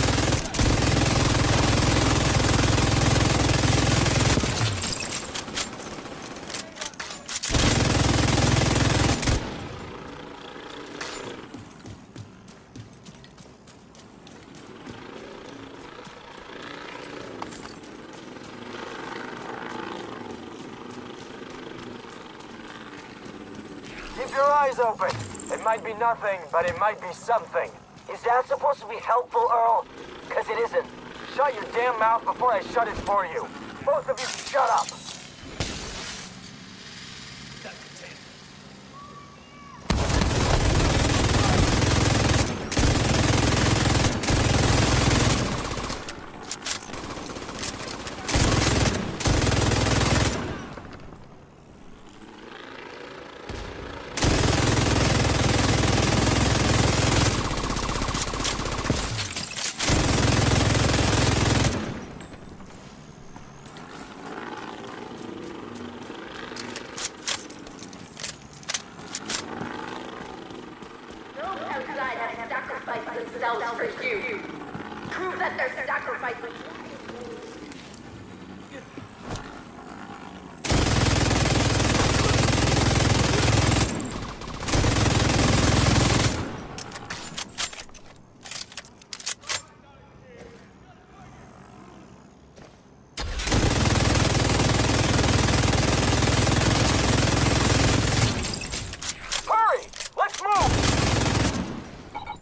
Keep your eyes open. It might be nothing, but it might be something. Is that supposed to be helpful, Earl? Because it isn't. Shut your damn mouth before I shut it for you. Both of you shut up.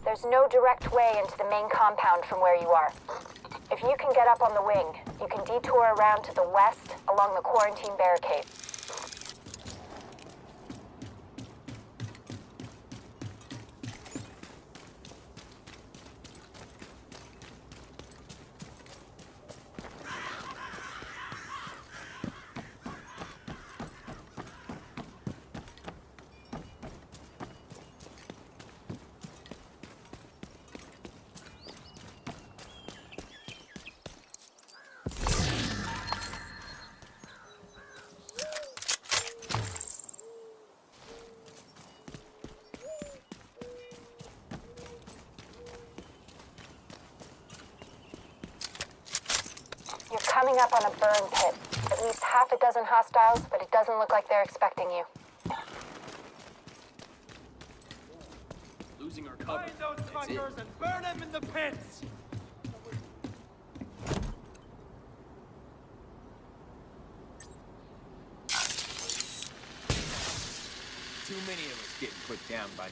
There's no direct way into the main compound from where you are. If you can get up on the wing, you can detour around to the west along the quarantine barricade. You're coming up on a burn pit. At least half a dozen hostiles, but it doesn't look like they're expecting you. Losing our cover. Find those fuckers and burn them in the pits! Too many of us getting put down by...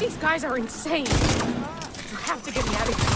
These guys are insane. You have to get me out of here.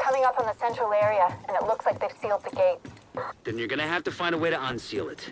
coming up on the central area, and it looks like they've sealed the gate. Then you're gonna have to find a way to unseal it.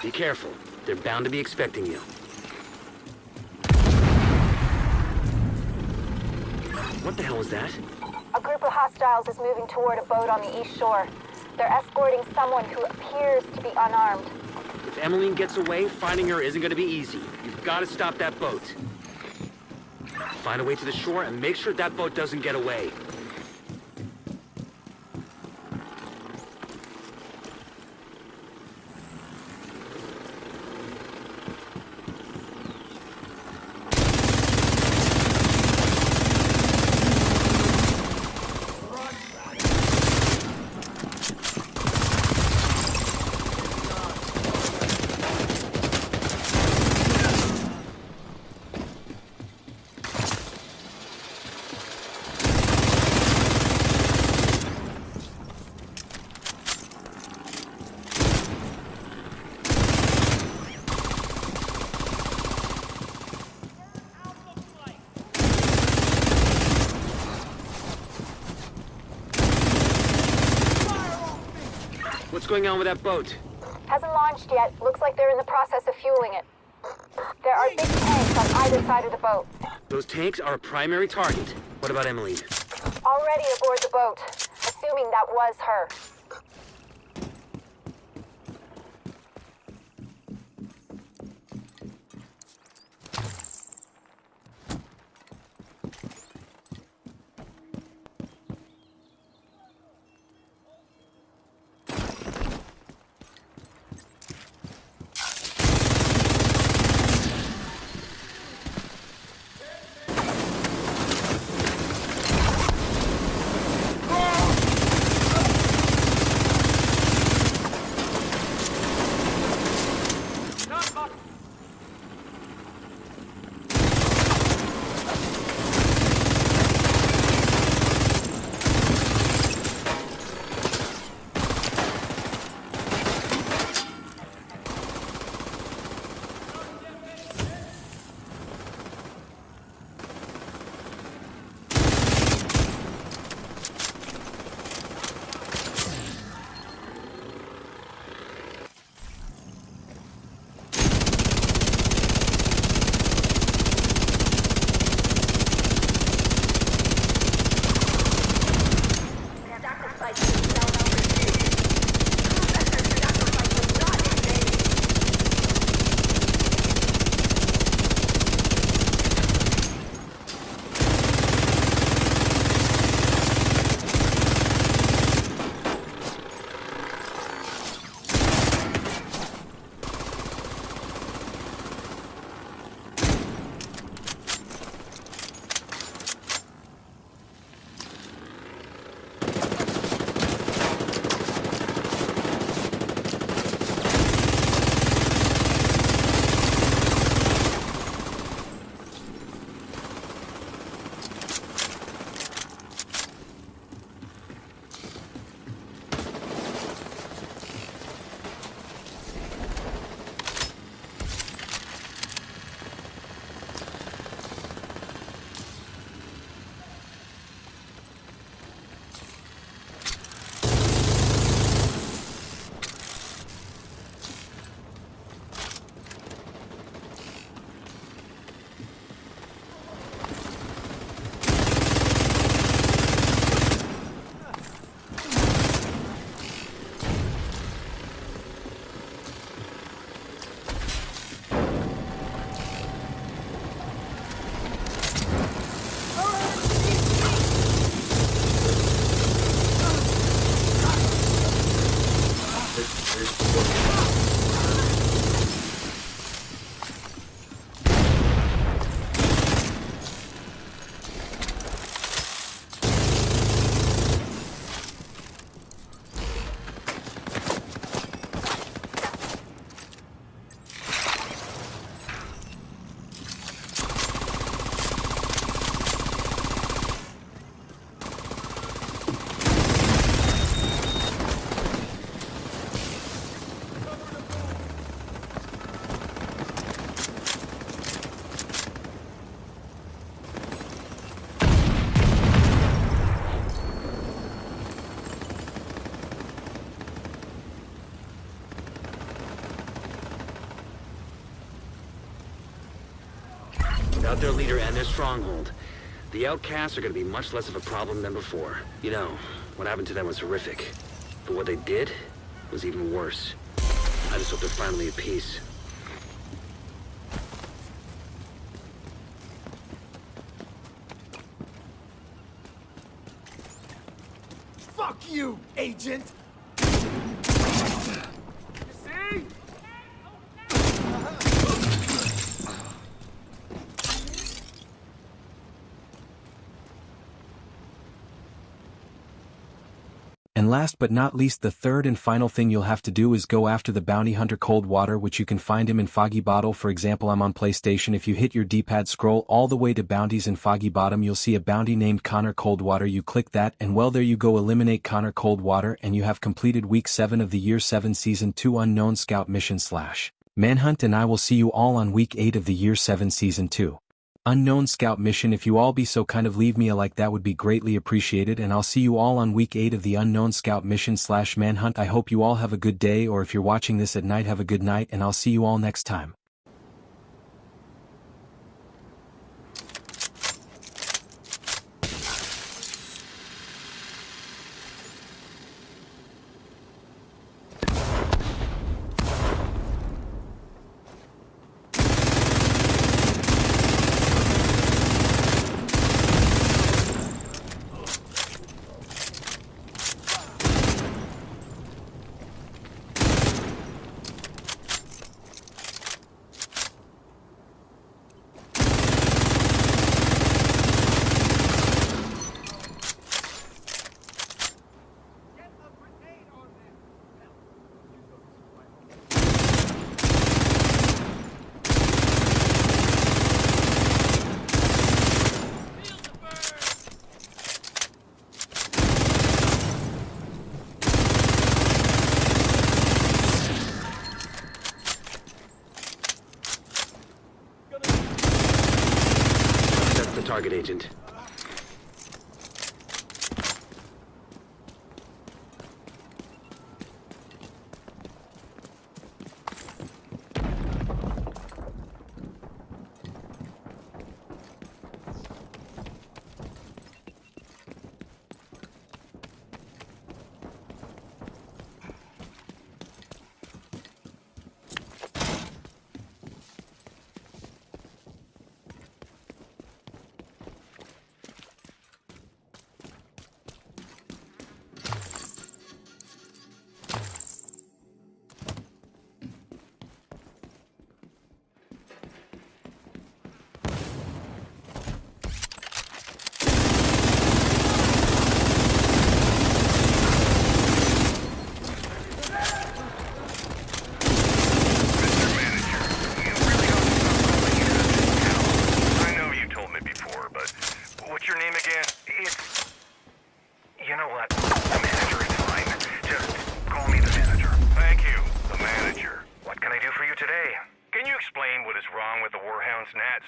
Be careful. They're bound to be expecting you. What the hell was that? A group of hostiles is moving toward a boat on the east shore. They're escorting someone who appears to be unarmed. If Emmeline gets away, finding her isn't going to be easy. You've got to stop that boat. Find a way to the shore and make sure that boat doesn't get away. What's going on with that boat? Hasn't launched yet. Looks like they're in the process of fueling it. There are big tanks on either side of the boat. Those tanks are a primary target. What about Emmeline? Already aboard the boat, assuming that was her. Without their leader and their stronghold, the outcasts are gonna be much less of a problem than before. You know, what happened to them was horrific. But what they did was even worse. I just hope they're finally at peace. Fuck you, agent! See? And last but not least, the third and final thing you'll have to do is go after the bounty hunter Coldwater, which you can find him in Foggy Bottle. For example, I'm on PlayStation. If you hit your D-pad, scroll all the way to bounties in Foggy Bottom, you'll see a bounty named Connor Coldwater. You click that and well, there you go, eliminate Connor Coldwater, and you have completed week 7 of the year 7 season 2 unknown scout mission / manhunt, and I will see you all on week 8 of the year 7 season 2 unknown scout mission. If you all be so kind of leave me a like, that would be greatly appreciated, and I'll see you all on week 8 of the unknown scout mission / manhunt. I hope you all have a good day, or if you're watching this at night, have a good night, and I'll see you all next time. Target, Agent.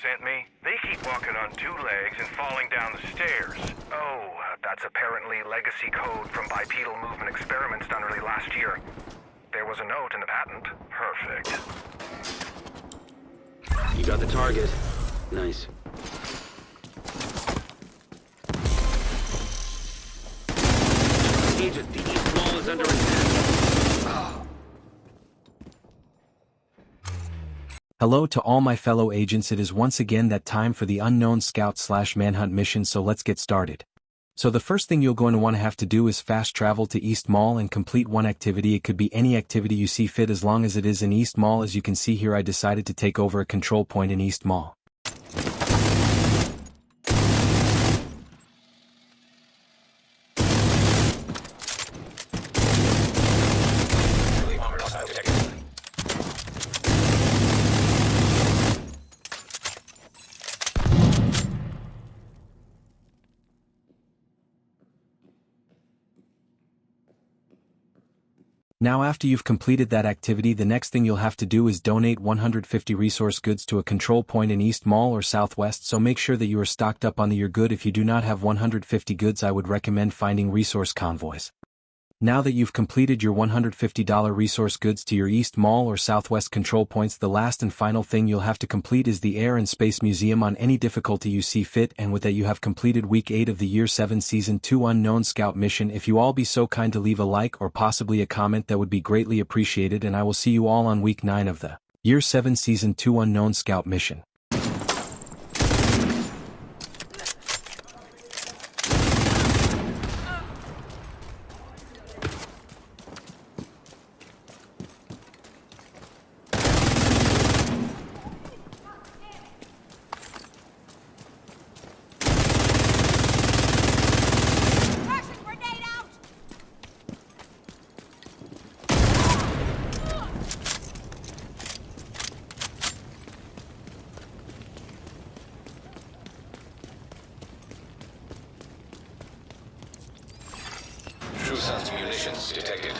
Sent me. They keep walking on 2 legs and falling down the stairs. Oh, that's apparently legacy code from bipedal movement experiments done early last year. There was a note in the patent. Perfect. You got the target. Nice. Agent, the east wall is under attack. Hello to all my fellow agents, it is once again that time for the unknown scout / manhunt mission, so let's get started. So the first thing you're going to want to have to do is fast travel to East Mall and complete one activity. It could be any activity you see fit as long as it is in East Mall. As you can see here, I decided to take over a control point in East Mall. Now after you've completed that activity, the next thing you'll have to do is donate 150 resource goods to a control point in East Mall or Southwest, so make sure that you are stocked up on your good. If you do not have 150 goods, I would recommend finding resource convoys. Now that you've completed your $150 resource goods to your East Mall or Southwest control points, the last and final thing you'll have to complete is the Air and Space Museum on any difficulty you see fit, and with that you have completed Week 8 of the Year 7 Season 2 Unknown Scout mission. If you all be so kind to leave a like or possibly a comment, that would be greatly appreciated, and I will see you all on Week 9 of the Year 7 Season 2 Unknown Scout mission. True Sun's munitions detected.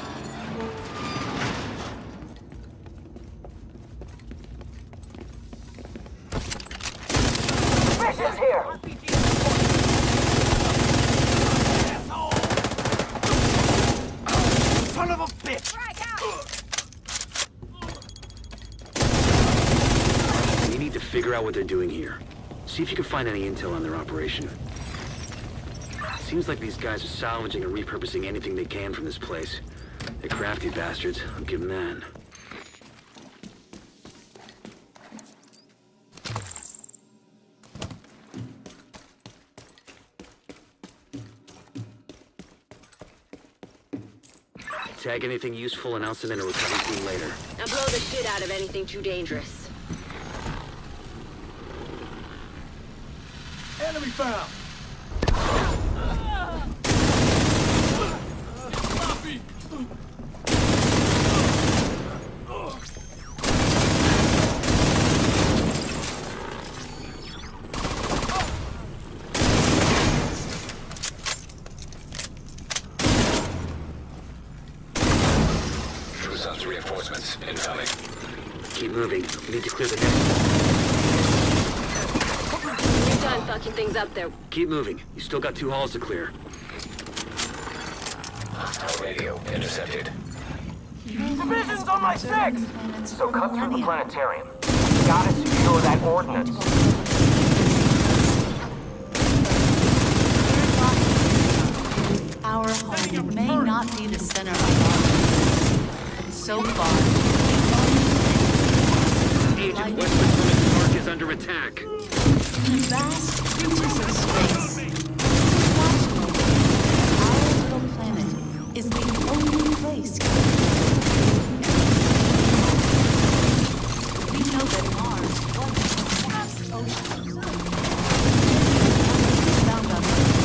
Mission's here! Son of a bitch! We need to figure out what they're doing here. See if you can find any intel on their operation. Seems like these guys are salvaging and repurposing anything they can from this place. They're crafty bastards, I'll give them that. Tag anything useful and I'll send in a recovery team later. Now blow the shit out of anything too dangerous. Enemy found! True Sun's reinforcements incoming. Keep moving. We need to clear the next. You're done fucking things up there. Keep moving. You still got 2 halls to clear. Our radio intercepted. Division's on my 6! So cut through the planetarium. Gotta secure that ordnance. Our home may not be the center of our lives, but so far, Agent Westwood Plymouth Park is under attack. in the vast reaches of space, our little planet is the only place. We know that Mars was a vast ocean. Found on Earth,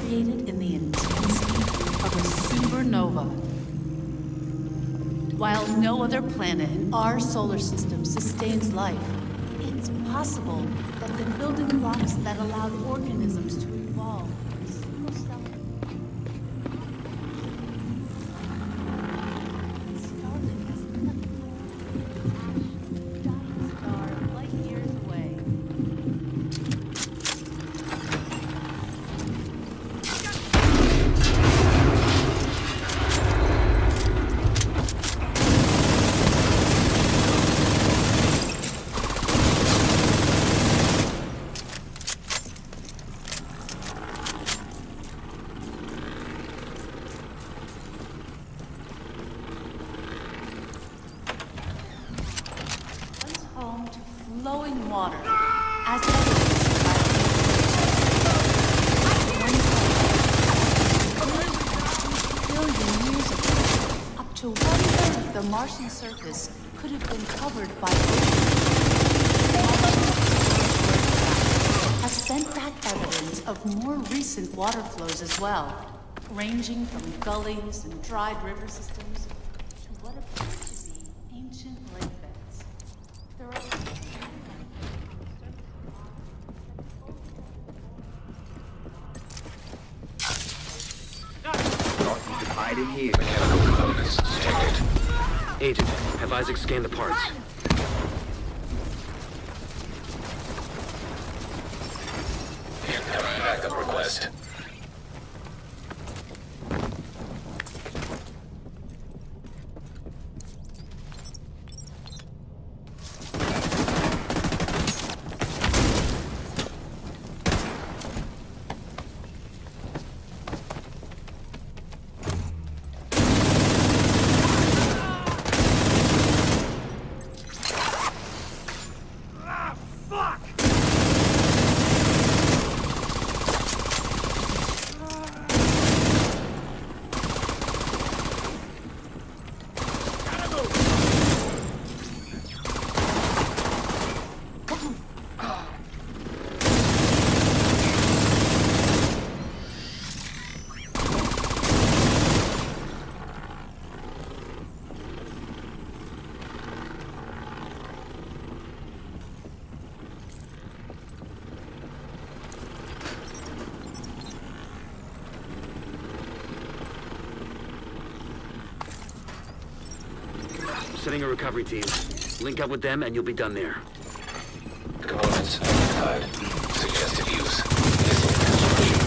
created in the intensity of a supernova. While no other planet in our solar system sustains life, it's possible that the building blocks that allowed organisms to evolve from single cell started as a dying star light years away. Once home to flowing water, as evidenced by billion years ago, up to 1/3 of the Martian surface could have been covered by have sent back evidence of more recent water flows as well, ranging from gullies and dried river systems to what appear to be ancient lake beds. There are Hiding here. Mechanical components detected. Agent, have Isaac scan the parts. Incoming backup request. sending a recovery team. Link up with them and you'll be done there. Components identified. Suggested use. Missile construction.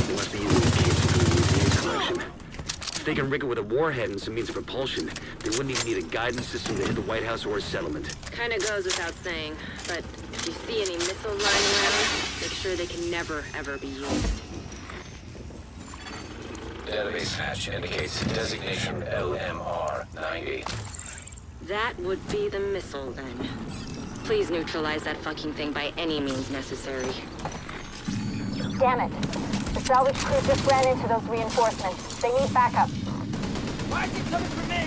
They must be using the kits from the museum's collection. If they can rig it with a warhead and some means of propulsion, they wouldn't even need a guidance system to hit the White House or a settlement. Kinda goes without saying, but if you see any missiles lying around, make sure they can never, ever be used. Database patch indicates designation LMR-90. That would be the missile, then. Please neutralize that fucking thing by any means necessary. Damn it. The salvage crew just ran into those reinforcements. They need backup. Why is it coming from me?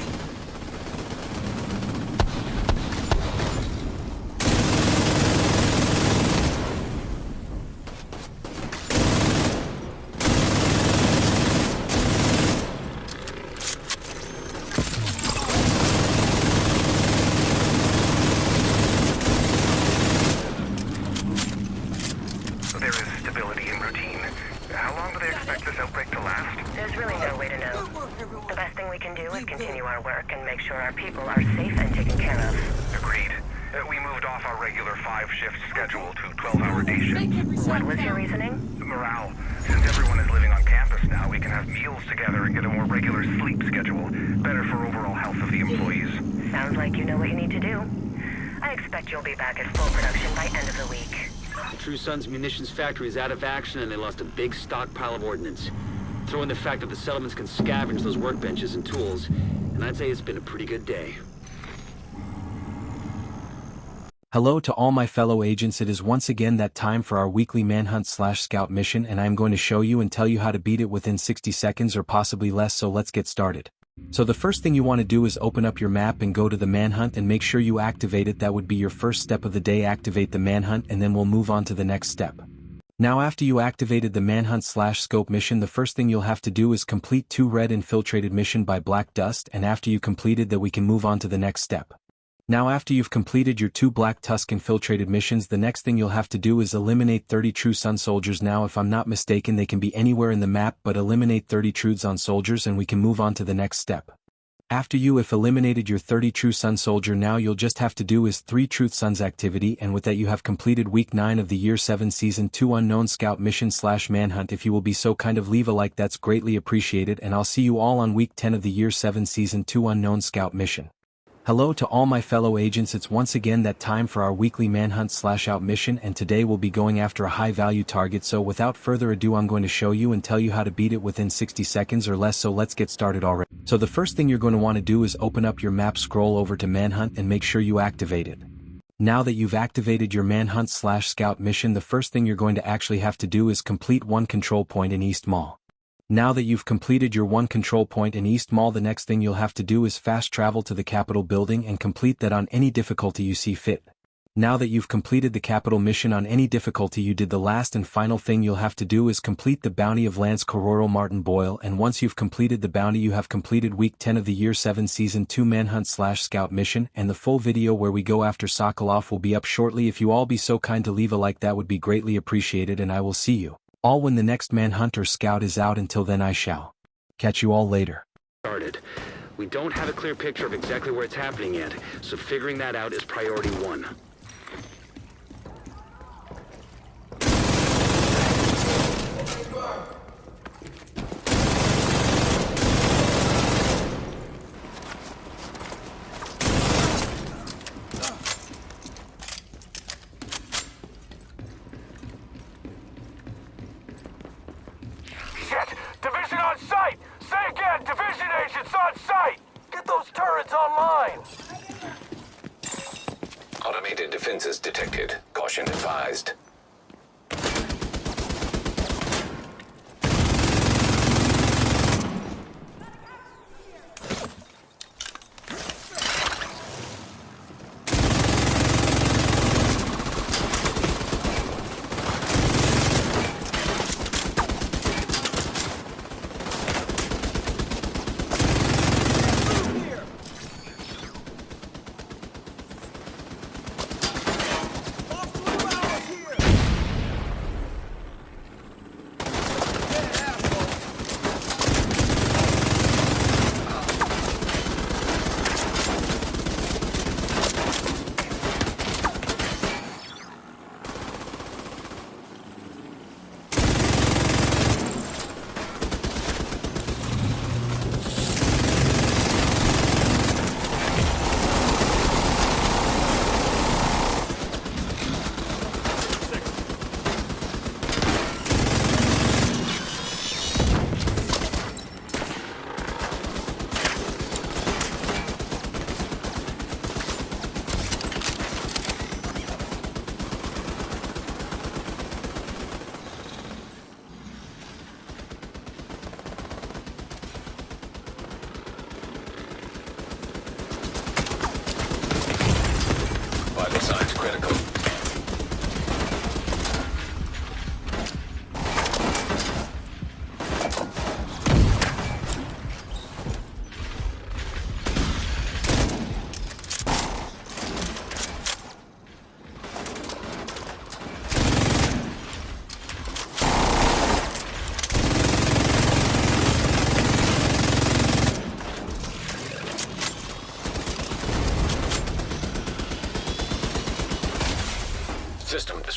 There is stability in routine. How long do they expect this outbreak to last? There's really no way to know. The best thing we can do is continue our work and make sure our people are safe and taken care of. Agreed. We moved off our regular 5-shift schedule to 12-hour day shifts. What was your reasoning? Morale. Since everyone is living on campus now, we can have meals together and get a more regular sleep schedule. Better for overall health of the employees. Sounds like you know what you need to do. I expect you'll be back at full production by end of the week. The True Sons munitions factory is out of action and they lost a big stockpile of ordnance. Throw in the fact that the settlements can scavenge those workbenches and tools, and I'd say it's been a pretty good day. Hello to all my fellow agents, it is once again that time for our weekly manhunt/scout mission, and I am going to show you and tell you how to beat it within 60 seconds or possibly less, so let's get started. So the first thing you want to do is open up your map and go to the manhunt and make sure you activate it. That would be your first step of the day. Activate the manhunt and then we'll move on to the next step. Now after you activated the manhunt/scope mission, the first thing you'll have to do is complete 2 red infiltrated mission by Black Dust, and after you completed that we can move on to the next step. Now after you've completed your 2 Black Tusk infiltrated missions, the next thing you'll have to do is eliminate 30 True Sun soldiers. Now if I'm not mistaken they can be anywhere in the map, but eliminate 30 True Sun soldiers and we can move on to the next step. After you have eliminated your 30 True Sun soldier, now you'll just have to do is 3 Truth Suns activity, and with that you have completed week 9 of the year 7 season 2 unknown scout mission/manhunt. If you will be so kind of leave a like, that's greatly appreciated, and I'll see you all on week 10 of the year 7 season 2 unknown scout mission. Hello to all my fellow agents, it's once again that time for our weekly manhunt/out mission, and today we'll be going after a high value target. So without further ado, I'm going to show you and tell you how to beat it within 60 seconds or less, so let's get started already. So the first thing you're going to want to do is open up your map, scroll over to manhunt and make sure you activate it. Now that you've activated your manhunt/scout mission, the first thing you're going to actually have to do is complete 1 control point in East Mall. Now that you've completed your 1 control point in East Mall, the next thing you'll have to do is fast travel to the Capitol building and complete that on any difficulty you see fit. Now that you've completed the Capitol mission on any difficulty you did, the last and final thing you'll have to do is complete the bounty of Lance Corporal Martin Boyle, and once you've completed the bounty you have completed week 10 of the year 7 season 2 manhunt/scout mission, and the full video where we go after Sokolov will be up shortly. If you all be so kind to leave a like, that would be greatly appreciated, and I will see you all when the next manhunt or scout is out. Until then, I shall catch you all later. Started. We don't have a clear picture of exactly where it's happening yet, so figuring that out is priority 1. Shit! Division on site! Say again! Division agents on site! Get those turrets online! Automated defenses detected. Caution advised.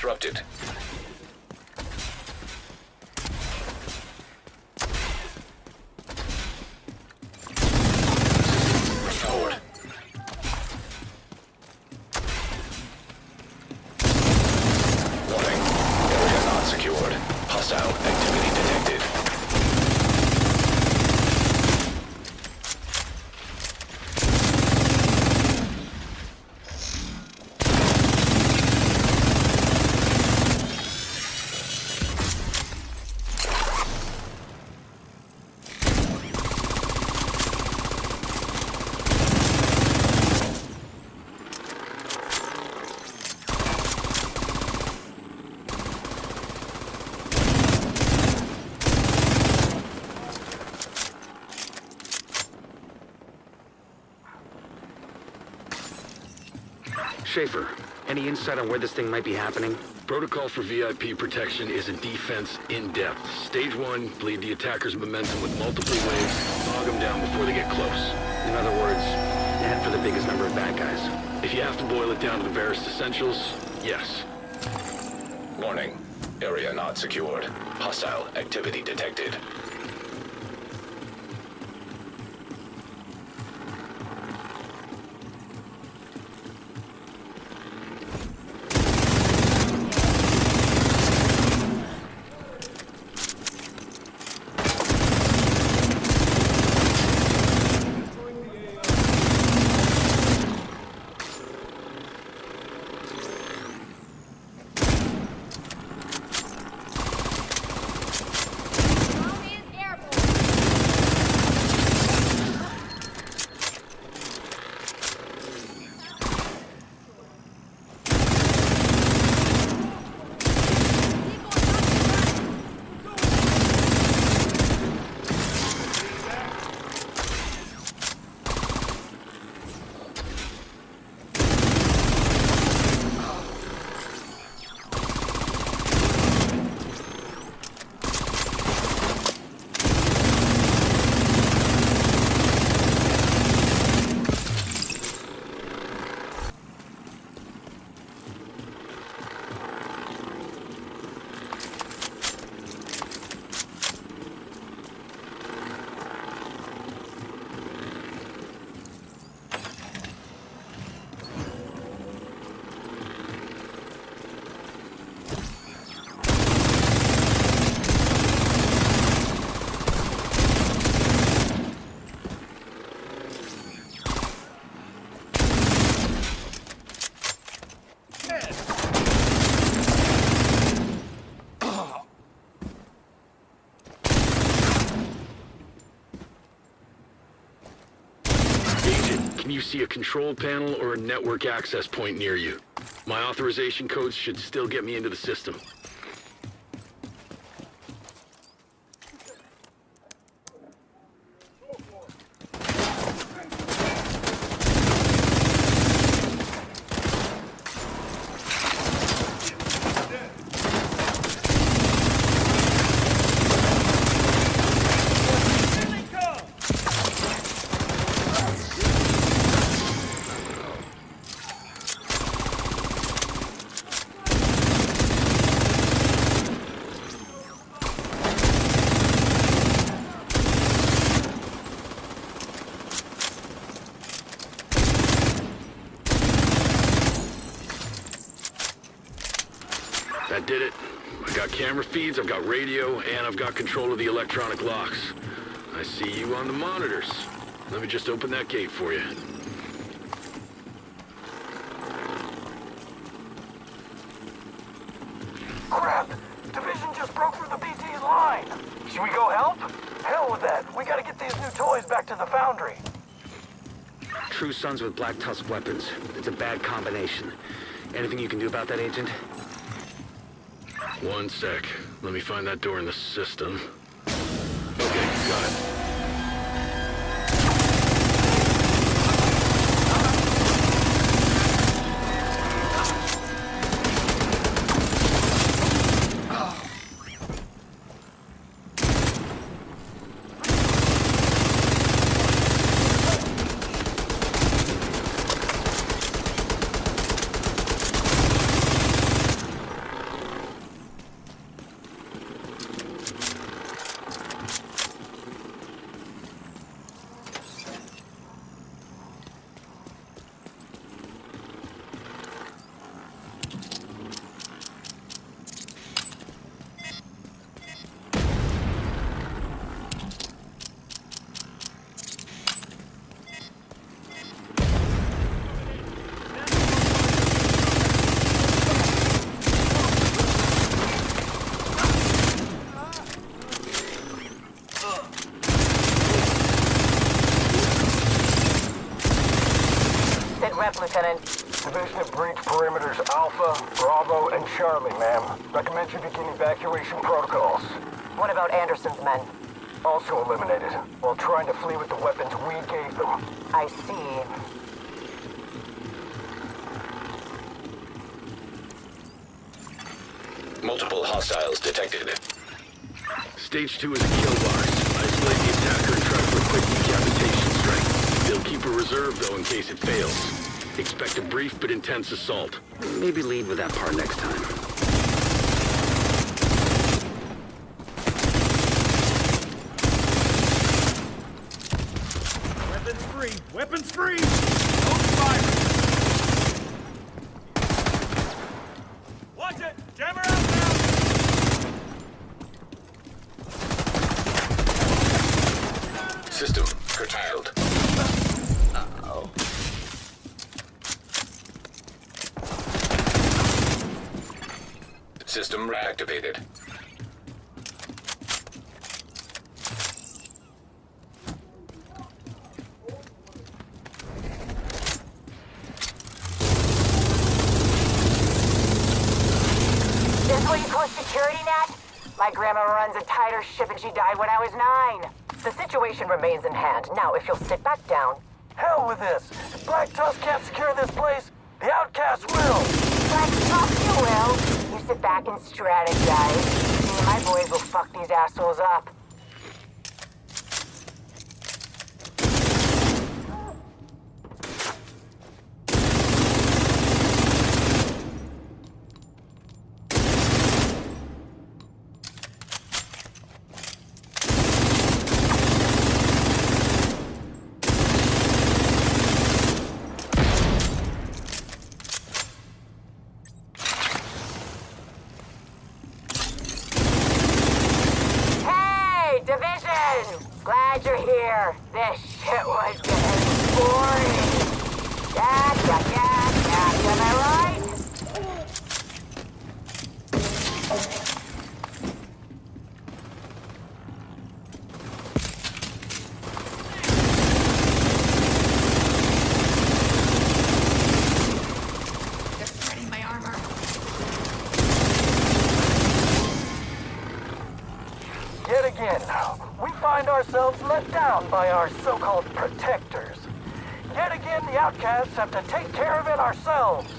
disrupted. Restored. Warning. Area not secured. Hostile activity detected. Schaefer, any insight on where this thing might be happening? Protocol for VIP protection is a defense in depth. Stage 1, bleed the attacker's momentum with multiple waves, bog them down before they get close. In other words, head for the biggest number of bad guys. If you have to boil it down to the barest essentials, yes. Warning. Area not secured. Hostile activity detected. Can you see a control panel or a network access point near you? My authorization codes should still get me into the system. That did it. I got camera feeds, I've got radio, and I've got control of the electronic locks. I see you on the monitors. Let me just open that gate for you. Crap! Division just broke through the BT's line! Should we go help? Hell with that. We gotta get these new toys back to the foundry. True sons with Black Tusk weapons. It's a bad combination. Anything you can do about that, Agent? One sec. Let me find that door in the system. Okay, got it. Lieutenant? Division of Breach Perimeters Alpha, Bravo, and Charlie, ma'am. Recommend you begin evacuation protocols. What about Anderson's men? Also eliminated, while trying to flee with the weapons we gave them. I see. Multiple hostiles detected. Stage 2 is a kill box. Isolate the attacker and try for a quick decapitation strike. They'll keep a reserve, though, in case it fails. Expect a brief but intense assault. Maybe lead with that part next time. Weapons free! Weapons free! Don't fire! Watch it! Jammer out now! System curtailed. Uh-oh. System reactivated. This what you call security net? My grandma runs a tighter ship and she died when I was 9. The situation remains in hand. Now, if you'll sit back down. Hell with this! If Black Tusk can't secure this place, the Outcast will! Black Tusk, you will. You sit back and strategize. Me and my boys will fuck these assholes up. Glad you're here. This shit was getting boring. Yeah, am I right? They're spreading my armor. Yet again, we find ourselves let down by our so-called protectors. Yet again, the outcasts have to take care of it ourselves.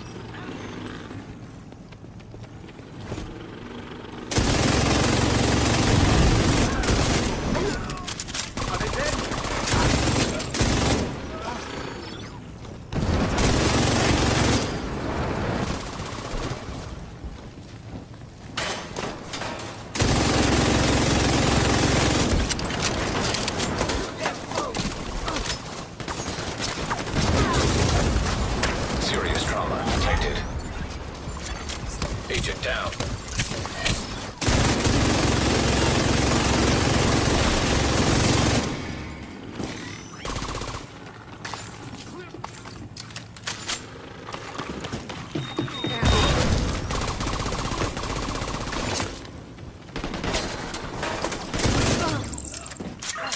Agent down.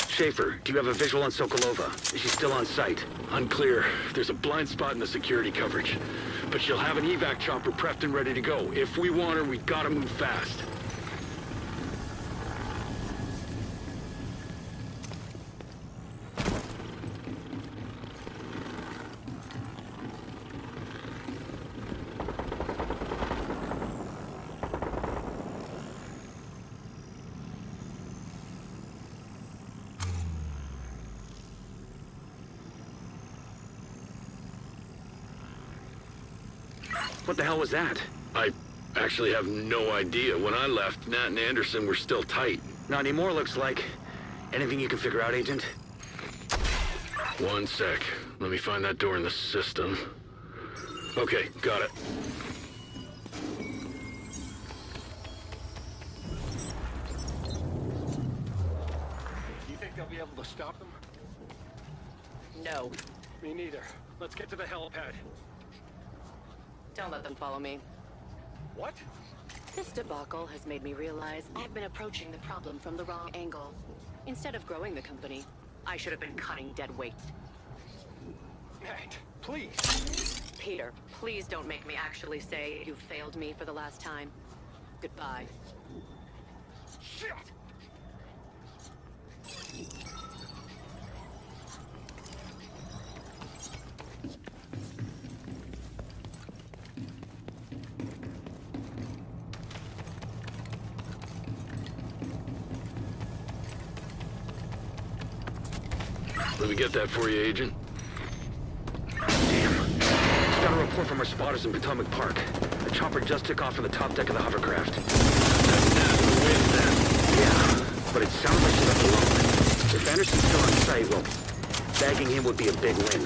Schaefer, do you have a visual on Sokolova? Is she still on site? Unclear. There's a blind spot in the security coverage. But she'll have an evac chopper prepped and ready to go. If we want her, we gotta move fast. What the hell was that? I actually have no idea. When I left, Nat and Anderson were still tight. Not anymore, looks like. Anything you can figure out, Agent? One sec. Let me find that door in the system. Okay, got it. Do you think they'll be able to stop them? No. Me neither. Let's get to the helipad. Don't let them follow me. What? This debacle has made me realize I've been approaching the problem from the wrong angle. Instead of growing the company, I should have been cutting dead weight. Nat, please. Peter, please don't make me actually say you failed me for the last time. Goodbye. Shit! Let me get that for you, Agent. Damn. Just got a report from our spotters in Potomac Park. The chopper just took off from the top deck of the hovercraft. That's the wind, then. Yeah, but it sounds like she left alone. If Anderson's still on site, well, bagging him would be a big win.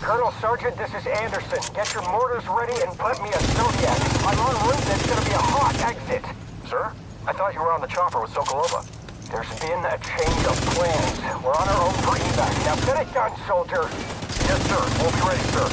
Colonel Sergeant, this is Anderson. Get your mortars ready and put me a Zodiac. I'm en route. There's gonna be a hot exit. Sir? I thought you were on the chopper with Sokolova. There's been a change of plans. We're on our own for evac. Now get it done, soldier. Yes, sir. We'll be ready, sir.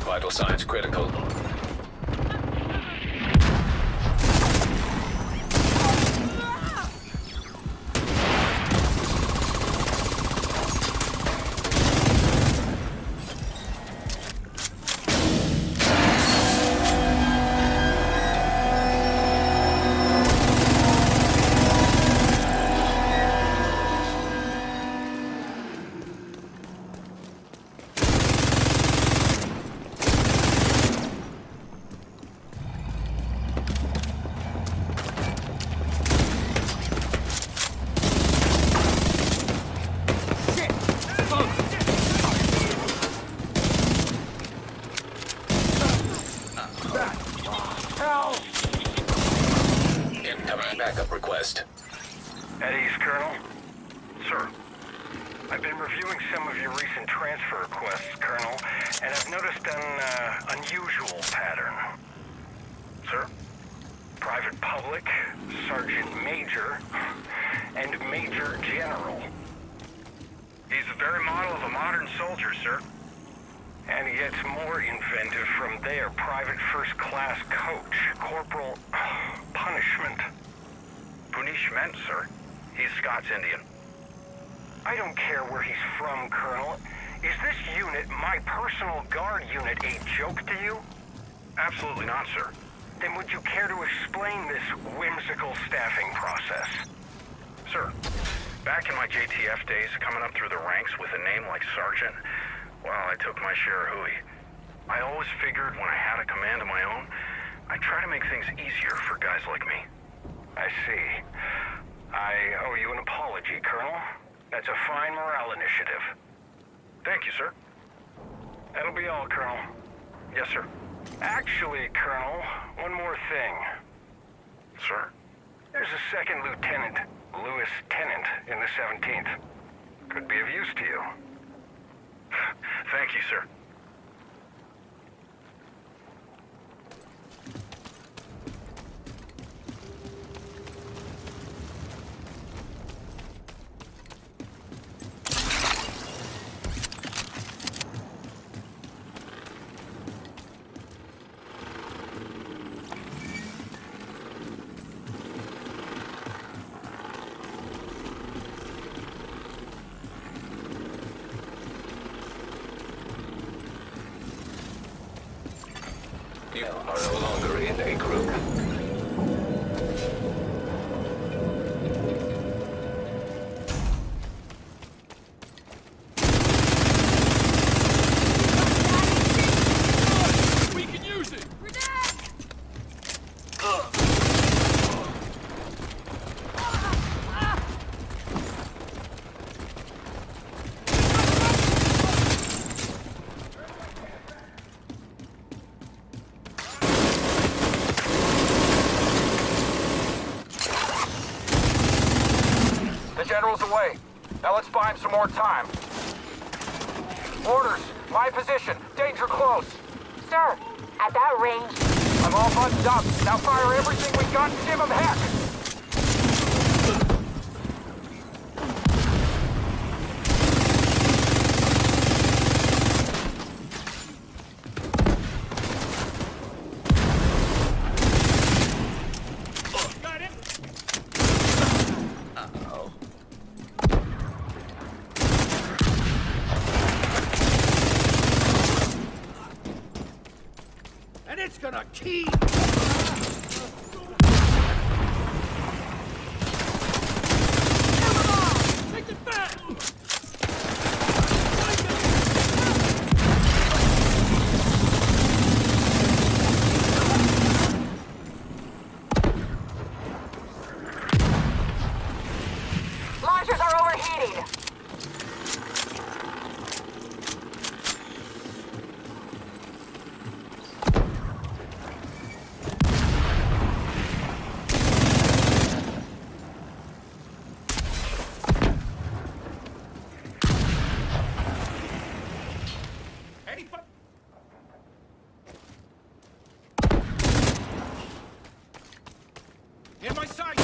Vital signs critical. Incoming backup request. At ease, Colonel. Sir, I've been reviewing some of your recent transfer requests, Colonel, and I've noticed an unusual pattern. Sir? Private Public, Sergeant Major, and Major General. He's the very model of a modern soldier, sir. And he gets more inventive from their private first-class coach, Corporal Punishment. Punishment, sir. He's Scots Indian. I don't care where he's from, Colonel. Is this unit, my personal guard unit, a joke to you? Absolutely not, sir. Then would you care to explain this whimsical staffing process? Sir, back in my JTF days, coming up through the ranks with a name like Sergeant, well, I took my share of hooey. I always figured when I had a command of my own, I'd try to make things easier for guys like me. I see. I owe you an apology, Colonel. That's a fine morale initiative. Thank you, sir. That'll be all, Colonel. Yes, sir. Actually, Colonel, one more thing. Sir? There's a second lieutenant, Lewis Tennant, in the 17th. Could be of use to you. Thank you, sir. You are no longer in a group. Earl's away. Now let's buy him some more time. Orders, my position. Danger close. Sir, at that range... I'm all buttoned up. Now fire everything we got and give him heck! It's gonna keep! Take it back! Launchers are overheating! In my sight!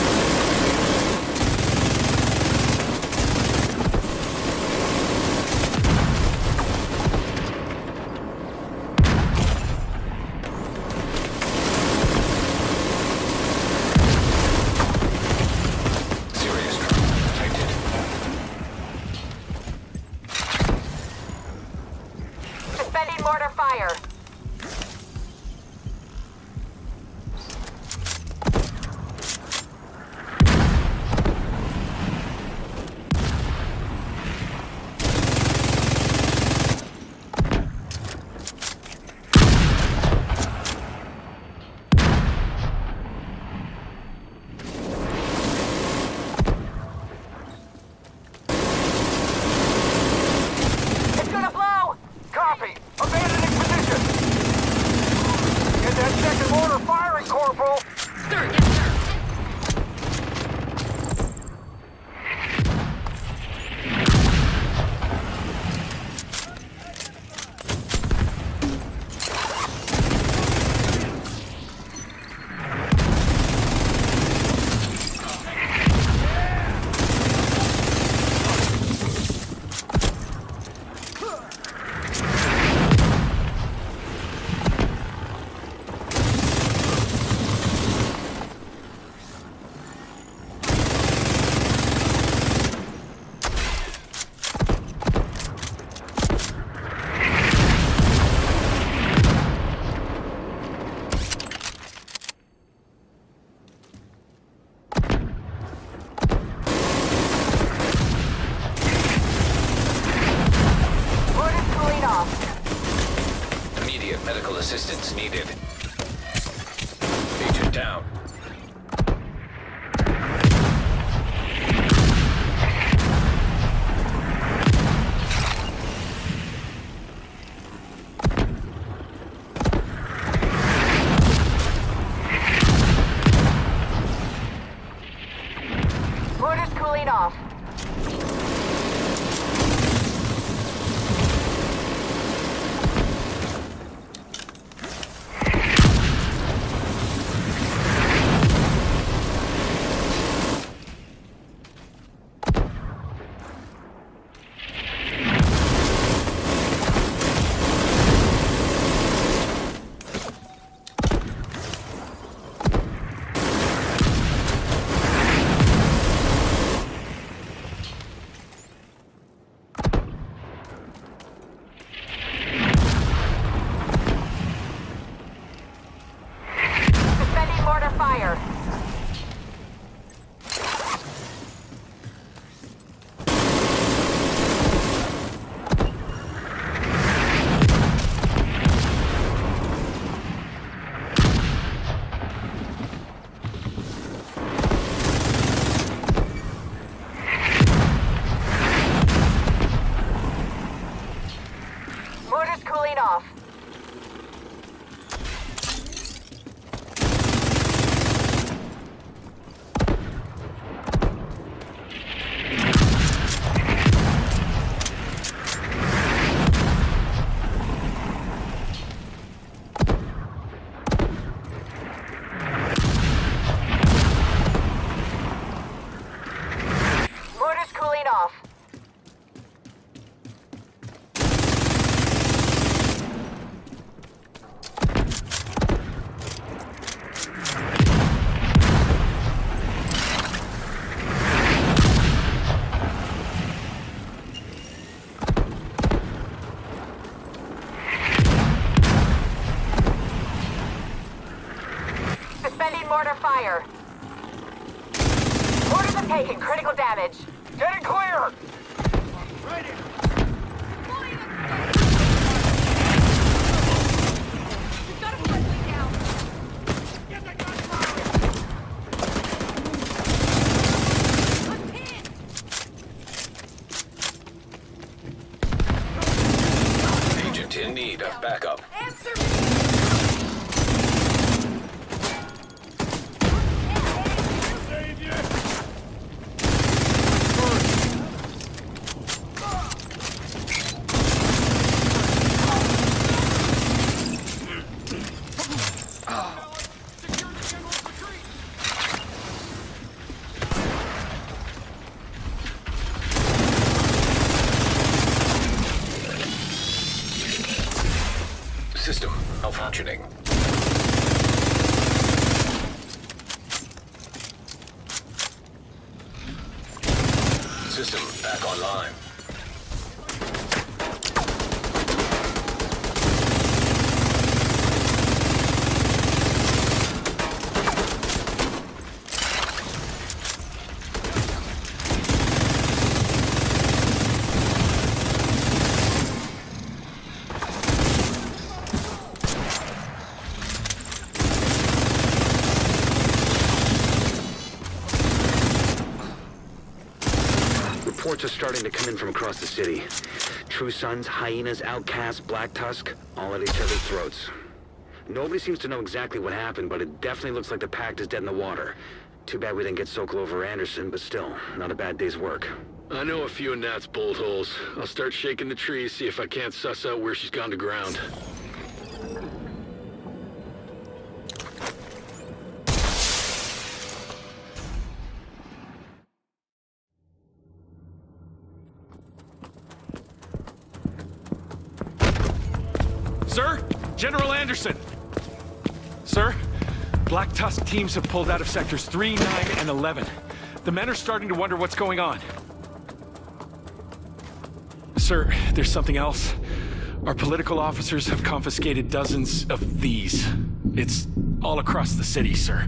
Serious trouble detected. Suspending mortar fire. It's gonna blow! Copy! Abandoning position! Get that second mortar firing, Corporal! Sir, yes, sir. Mortar's cooling off. Immediate medical assistance needed. Agent down. Mortar's cooling off. Suspending mortar fire. Mortar's cooling off. clear. Orders are taken. Critical damage. Getting clear! Right here. We've got a friendly down. Get the gun firing! I'm pinned. Agent in need of backup. Answer me. Save you! Secure the general's retreat! System malfunctioning. System back online. Reports are starting to come in from across the city. True Sons, Hyenas, Outcasts, Black Tusk, all at each other's throats. Nobody seems to know exactly what happened, but it definitely looks like the Pact is dead in the water. Too bad we didn't get Sokol over Anderson, but still, not a bad day's work. I know a few of Nat's bolt holes. I'll start shaking the trees, see if I can't suss out where she's gone to ground. Sir? General Anderson! Sir? Black Tusk teams have pulled out of sectors 3, 9, and 11. The men are starting to wonder what's going on. Sir, there's something else. Our political officers have confiscated dozens of these. It's all across the city, sir.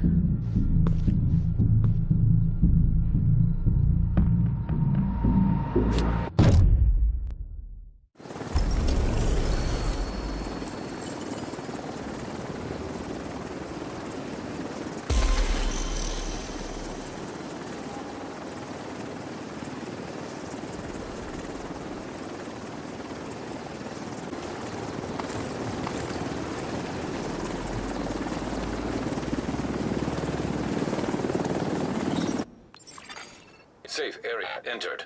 Safe area entered.